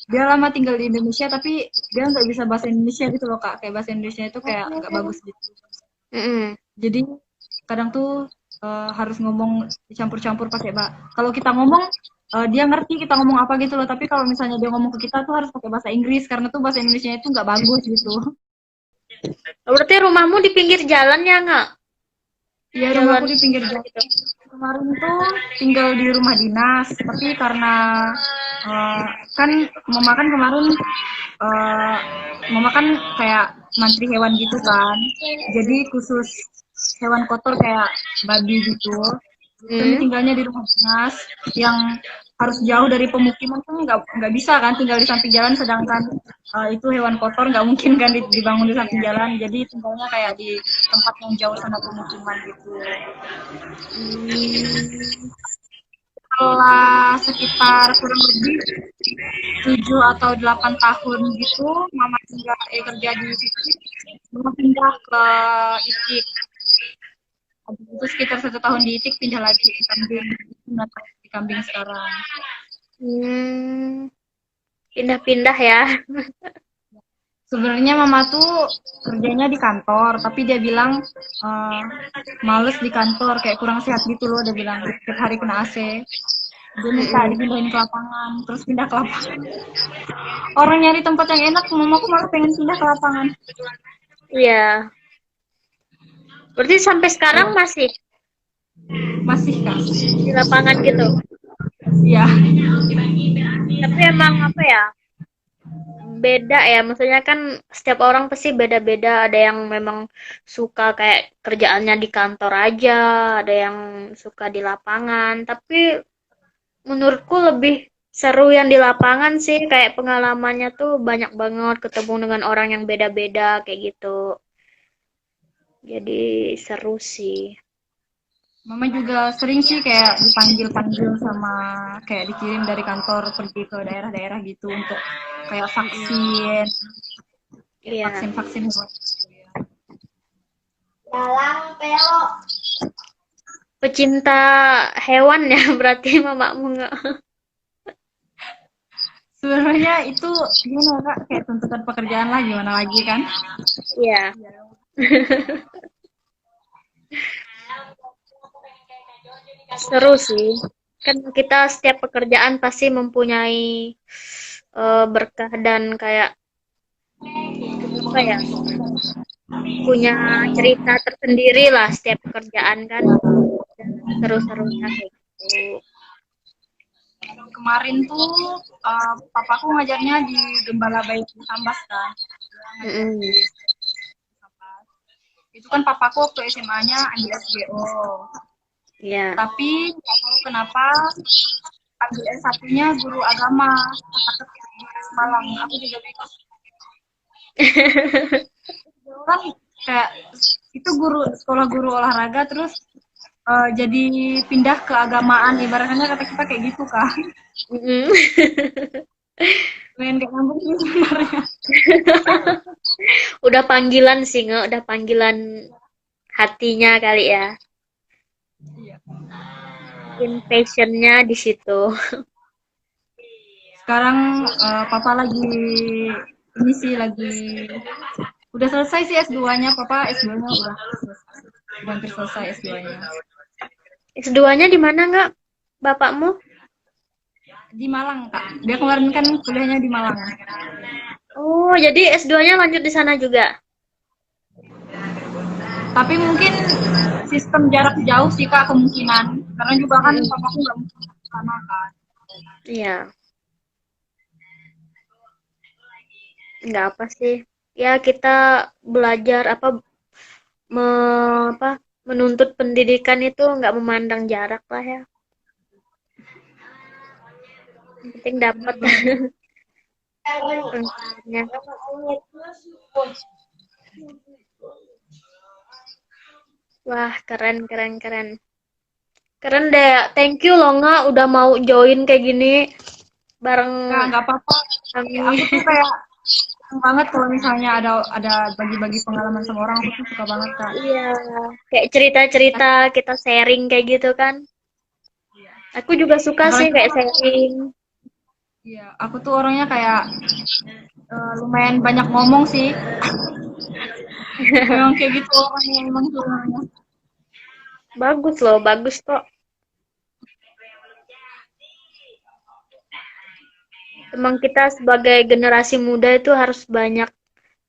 dia lama tinggal di Indonesia tapi dia nggak bisa bahasa Indonesia gitu loh Kak. Kayak bahasa Indonesia itu kayak nggak Oh. bagus gitu. Mm-mm. Jadi kadang tuh harus ngomong dicampur-campur pakai kalau kita ngomong dia ngerti kita ngomong apa gitu loh tapi kalau misalnya dia ngomong ke kita tuh harus pakai bahasa Inggris karena tuh bahasa Indonesia itu nggak bagus gitu. Berarti rumahmu di pinggir jalan ya nggak? Ya rumahku Jalan di pinggir jalan. gitu. Kemarin tuh tinggal di rumah dinas tapi karena eh, kan mama kan kemarin eh, mama kan kayak mantri hewan gitu kan jadi khusus hewan kotor kayak babi gitu. Jadi kami Hmm. tinggalnya di rumah dinas yang harus jauh dari pemukiman kan nggak bisa kan tinggal di samping jalan sedangkan itu hewan kotor nggak mungkin kan dibangun di samping Iya. jalan jadi tinggalnya kayak di tempat yang jauh sama pemukiman gitu. Hmm. Setelah sekitar kurang lebih 7 atau 8 tahun gitu mama tinggal kerja di situ mama pindah ke ITIK. Habis itu sekitar 1 tahun di ITIK pindah lagi ke Kambing. Menetap di Kambing sekarang. Hmm. Pindah-pindah ya. Sebenarnya mama tuh kerjanya di kantor, tapi dia bilang eh, males di kantor, kayak kurang sehat gitu loh. Dia bilang setiap hari kena AC. Dia minta Mm-mm. dipindahin ke lapangan, terus pindah ke lapangan. Orang nyari tempat yang enak, mamaku malah pengen pindah ke lapangan. Iya. Berarti sampai sekarang Kalau masih masih kak, di lapangan gitu. ya. Tapi emang apa ya? Beda ya, maksudnya kan setiap orang pasti beda-beda. Ada yang memang suka kayak kerjaannya di kantor aja, ada yang suka di lapangan. Tapi menurutku lebih seru yang di lapangan sih, kayak pengalamannya tuh banyak banget ketemu dengan orang yang beda-beda kayak gitu. Jadi seru sih. Mama juga sering sih kayak dipanggil-panggil sama kayak dikirim dari kantor pergi ke daerah-daerah gitu untuk kayak Mm-mm. vaksin, kayak Iya. vaksin-vaksin gitu ya. Pecinta hewan ya berarti mamamu nggak? Sebenarnya itu gimana kak kayak tuntutan pekerjaan lah gimana lagi kan. Iya, seru sih. Kan kita setiap pekerjaan pasti mempunyai berkah dan kayak apa ya, punya cerita tersendiri lah setiap pekerjaan kan. Dan seru-serunya kayak gitu. Kemarin tuh papaku ngajarnya di Gembala Baik Sambas kan. Dia ngajar di Mm-mm. Sambas. Itu kan papaku waktu SMA-nya ambil SGO. Iya. Tapi nggak tahu kenapa ambil S1-nya guru agama di Malang. Aku juga bingung. Orang kayak itu guru sekolah guru olahraga terus jadi pindah ke agamaan ibaratnya kata kita kayak gitu kan. Mm. Main kayak nyambung sih sebenarnya. Udah panggilan sih, nggak? Udah panggilan hatinya kali ya. Iya. Mungkin passionnya di situ. Sekarang papa lagi ini sih lagi udah selesai sih S2-nya, papa S2-nya udah selesai. Udah hampir selesai S2-nya. S2-nya di mana nggak, bapakmu? Di Malang, Kak. Dia kemarin kan kuliahnya di Malang. Oh, jadi S2-nya lanjut di sana juga? Tapi mungkin sistem jarak jauh sih Kak kemungkinan. Karena juga kan Mm-mm. papaku nggak mungkin ke sana kan. Iya, nggak apa sih. Ya, kita belajar me, apa menuntut pendidikan itu nggak memandang jarak lah ya. Yang penting dapat Bener banget. pengalamannya. Wah, keren, keren, keren. Keren deh. Thank you loh nggak udah mau join kayak gini bareng Kak, nggak apa-apa. kami. Aku tuh kayak seneng banget kalau misalnya ada bagi-bagi pengalaman sama orang, aku tuh suka banget Kak. Iya, kayak cerita-cerita kita sharing kayak gitu kan. Aku juga suka sih Apalagi kayak sharing. iya, aku tuh orangnya kayak lumayan banyak ngomong sih. Memang kayak gitu orangnya emang tuh orangnya. Bagus loh, bagus kok. Emang kita sebagai generasi muda itu harus banyak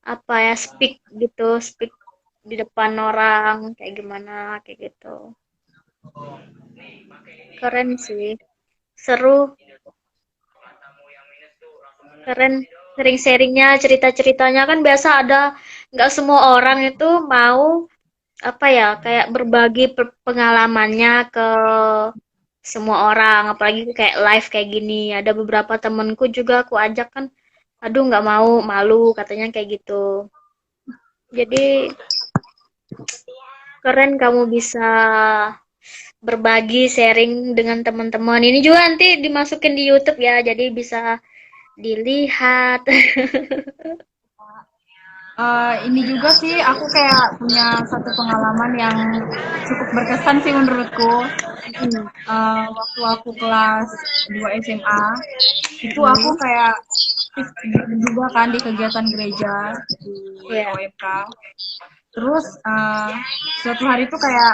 apa ya, speak gitu, speak di depan orang kayak gimana kayak gitu. Keren sih. Seru, keren. Sering sharingnya, cerita-ceritanya kan biasa ada, nggak semua orang itu mau apa ya, kayak berbagi pengalamannya ke semua orang, apalagi kayak live kayak gini. Ada beberapa temenku juga aku ajak kan, aduh nggak mau, malu katanya kayak gitu. Jadi keren kamu bisa berbagi, sharing dengan teman-teman. Ini juga nanti dimasukin di YouTube ya, jadi bisa dilihat. Ini juga sih aku kayak punya satu pengalaman yang cukup berkesan sih menurutku. Hmm, Waktu aku kelas 2 SMA, itu aku hmm, kayak aktif juga kan di kegiatan gereja di ya. OMK. Terus suatu hari tuh kayak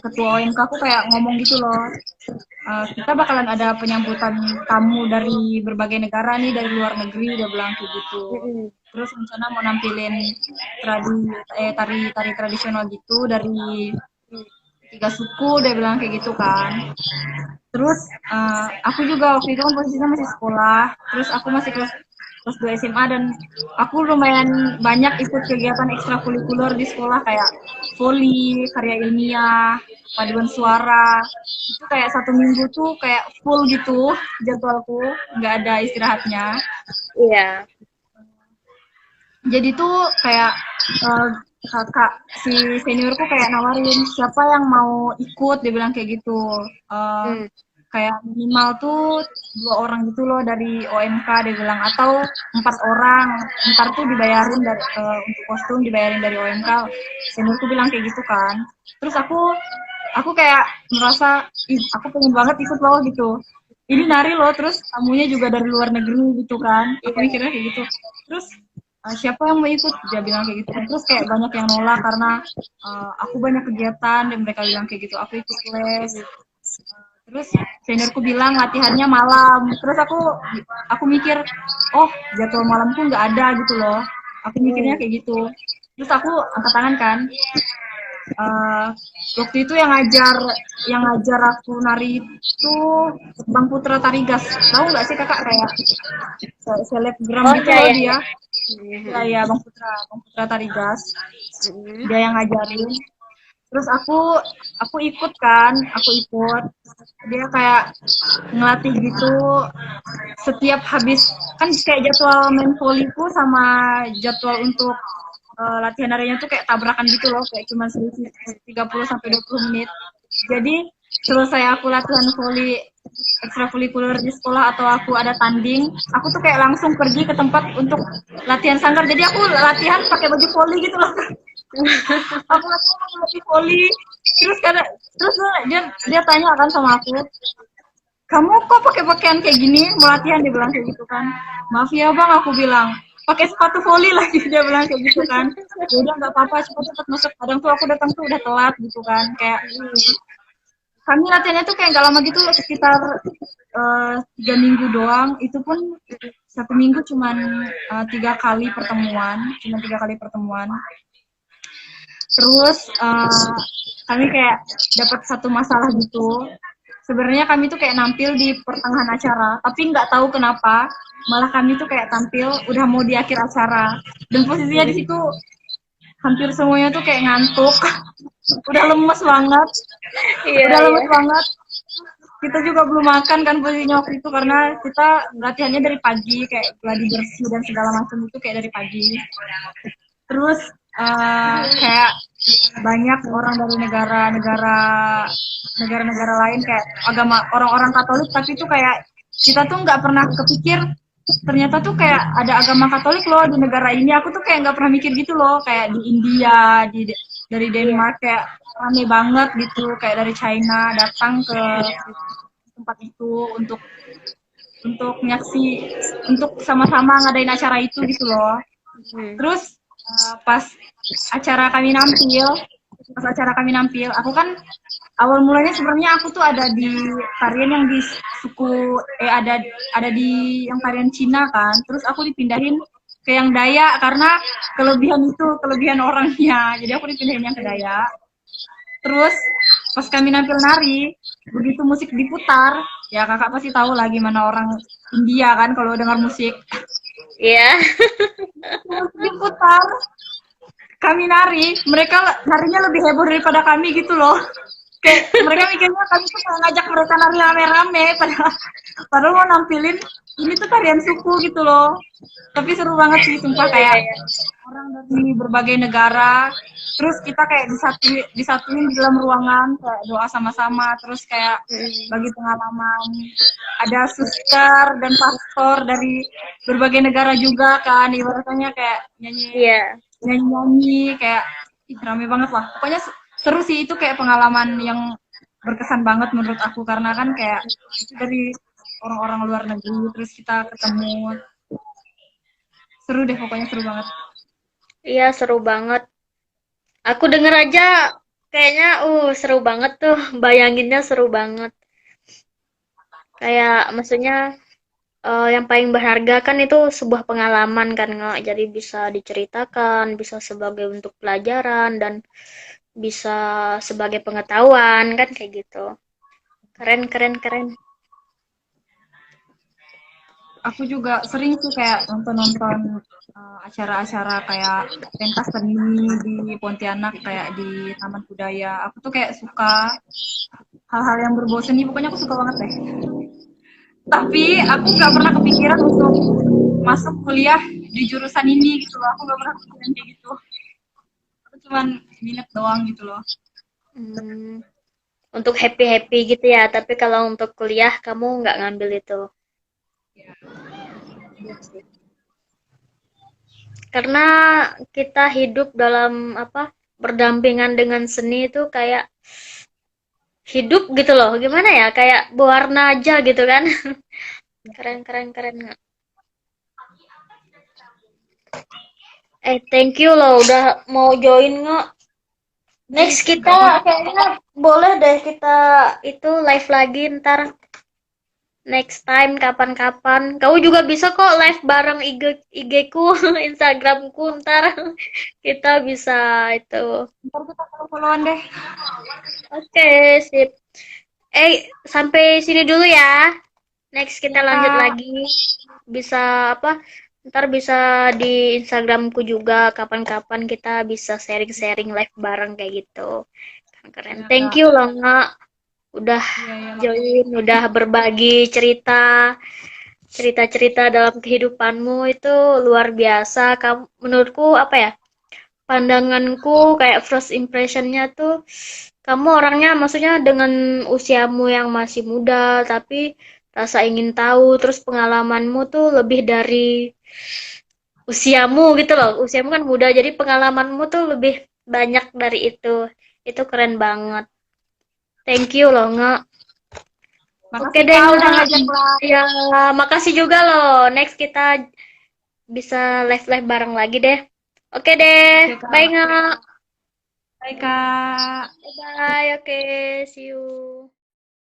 ketua OMK aku kayak ngomong gitu loh, kita bakalan ada penyambutan tamu dari berbagai negara nih dari luar negeri, dia bilang kayak gitu. Mm-mm. Terus rencana mau nampilin tari tradisional gitu dari tiga suku, dia bilang kayak gitu kan. Terus aku juga waktu itu kan posisinya masih sekolah, terus aku masih kelas kelas 2 SMA dan aku lumayan banyak ikut kegiatan ekstrakurikuler di sekolah kayak voli, karya ilmiah, paduan suara. Itu kayak satu minggu tuh kayak full gitu jadwalku, nggak ada istirahatnya. Iya. Jadi tuh kayak eh, kakak si seniorku kayak nawarin siapa yang mau ikut, dia bilang kayak gitu. Eh, Hmm. Kayak minimal tuh 2 orang gitu loh dari OMK, dia bilang, atau 4 orang ntar tuh dibayarin dari untuk kostum dibayarin dari OMK. Seniorku bilang kayak gitu kan. Terus aku kayak merasa ih aku pengen banget ikut loh gitu, ini nari loh, terus tamunya juga dari luar negeri gitu kan, aku Iya. mikirnya kayak gitu. Terus siapa yang mau ikut, dia bilang kayak gitu kan. Terus kayak banyak yang nolak karena aku banyak kegiatan dan mereka bilang kayak gitu, aku ikut les. Mhm. Terus seniorku bilang latihannya malam. Terus aku mikir, oh jadwal malamku nggak ada gitu loh. Aku mikirnya Mhm. kayak gitu. Terus aku angkat tangan kan. Eh, Waktu itu yang ngajar aku nari itu Bang Putra Tarigas. Tahu nggak sih kakak, kayak selebgram Oh gitu ya loh ya dia. ya. Ya Mhm. ya Bang Putra Tarigas. Mhm. Dia yang ngajarin. Terus aku ikut kan, aku ikut. Dia kayak ngelatih gitu setiap habis, kan kayak jadwal main volleyku sama jadwal untuk latihan harinya tuh kayak tabrakan gitu loh, kayak cuma selisih 30 sampai 20 menit. Jadi selesai aku latihan volley ekstrakurikuler di sekolah atau aku ada tanding, aku tuh kayak langsung pergi ke tempat untuk latihan sanggar. Jadi aku latihan pakai baju volley gitu loh. Aku latihan pakai baju volley. Terus karena terus dia tanya kan sama aku, kamu kok pakai pakaian kayak gini mau latihan, dia bilang kayak gitu kan. Maaf ya bang, aku bilang pakai sepatu voli lagi, dia bilang kayak gitu kan. Ya udah nggak apa-apa, cepet-cepet masuk. Kadang tuh aku datang tuh udah telat gitu kan, kayak kami latihannya tuh kayak nggak lama gitu, sekitar 3 minggu doang. Itu pun satu minggu cuman 3 kali pertemuan, cuma 3 kali pertemuan. Terus kami kayak dapat satu masalah gitu. Sebenarnya kami tuh kayak nampil di pertengahan acara, tapi nggak tahu kenapa malah kami tuh kayak tampil udah mau di akhir acara. Dan posisinya di situ hampir semuanya tuh kayak ngantuk, udah lemes banget, Iya, udah iya. lemes banget. Kita juga belum makan kan posisinya waktu itu, karena kita latihannya dari pagi, kayak gladi bersih dan segala macam itu kayak dari pagi. Terus kayak banyak orang dari negara-negara lain, kayak agama orang-orang Katolik, tapi itu kayak kita tuh nggak pernah kepikir ternyata tuh kayak ada agama Katolik loh di negara ini. Aku tuh kayak nggak pernah mikir gitu loh, kayak di India, dari Iya. Denmark kayak rame banget gitu, kayak dari China datang ke tempat itu untuk nyaksi, untuk sama-sama ngadain acara itu gitu loh. Hmm. Terus pas acara kami nampil, aku kan awal mulanya sebenarnya aku tuh ada di tarian yang di suku ada di yang tarian Cina kan. Terus aku dipindahin ke yang Dayak karena kelebihan orangnya. Jadi aku dipindahin yang ke Dayak. Terus pas kami nampil nari, begitu musik diputar, ya kakak pasti tahu lah gimana orang India kan kalau dengar musik. Iya. Musik diputar, kami nari, mereka narinya lebih heboh daripada kami gitu loh. Kayak mereka mikirnya kami tuh kayak ngajak mereka nari rame-rame, padahal mau nampilin ini tuh tarian suku gitu loh. Tapi seru banget sih sumpah, Iya, kayak iya. orang dari berbagai negara, terus kita kayak disatuin di dalam ruangan kayak doa sama-sama, terus kayak Mm. bagi pengalaman. Ada suster dan pastor dari berbagai negara juga kan, ibaratnya kayak nyanyi Iya. nyanyi-nyanyi kayak rame banget lah. Pokoknya seru sih, itu kayak pengalaman yang berkesan banget menurut aku, karena kan kayak itu dari orang-orang luar negeri terus kita ketemu. Seru deh, pokoknya seru banget. Iya, seru banget. Aku denger aja kayaknya seru banget tuh. Bayanginnya seru banget. Kayak maksudnya yang paling berharga kan itu sebuah pengalaman kan nggak, jadi bisa diceritakan, bisa sebagai untuk pelajaran dan bisa sebagai pengetahuan kan kayak gitu. Keren, keren, keren. Aku juga sering tuh kayak nonton-nonton acara-acara kayak pentas seni di Pontianak, kayak di Taman Budaya. Aku tuh kayak suka hal-hal yang berbau seni, pokoknya aku suka banget deh. Tapi aku nggak pernah kepikiran untuk masuk kuliah di jurusan ini gitu loh. Aku nggak pernah kepikiran kayak gitu. Aku cuman minat doang gitu loh. Hmm, untuk happy happy gitu ya. Tapi kalau untuk kuliah kamu nggak ngambil itu. Karena kita hidup dalam apa, berdampingan dengan seni itu kayak hidup gitu loh. Gimana ya? Kayak berwarna aja gitu kan. Keren, keren, keren nggak? Thank you loh udah mau join nggak? Next Nggak kita apa-apa. kayaknya boleh deh kita itu live lagi ntar. Next time kapan-kapan. Kamu juga bisa kok live bareng IG ku, Instagramku ntar. Kita bisa itu. Ntar kita follow-followan deh. Oke, sip. Sampai sini dulu ya. Next kita Ya lanjut kak. lagi. Bisa apa? Ntar bisa di Instagramku juga, kapan-kapan kita bisa sharing-sharing live bareng kayak gitu. Keren. Ya, Thank Kak. you loh, Nggak. Udah Iya, ya, makasih. join, udah berbagi cerita-cerita dalam kehidupanmu itu luar biasa. Kamu, menurutku apa ya? Pandanganku kayak first impressionnya tuh kamu orangnya maksudnya dengan usiamu yang masih muda, tapi rasa ingin tahu, terus pengalamanmu tuh lebih dari usiamu gitu loh. Usiamu kan muda, jadi pengalamanmu tuh lebih banyak dari itu. Itu keren banget. Thank you loh, Nggak. Oke Makasih deh, Kak udah Nggak. ngajak live. Ya, makasih juga loh. Next kita bisa live-live bareng lagi deh. Oke deh. Oke Bye, Kak. Nggak. Bye Kak. Bye-bye. Oke, see you.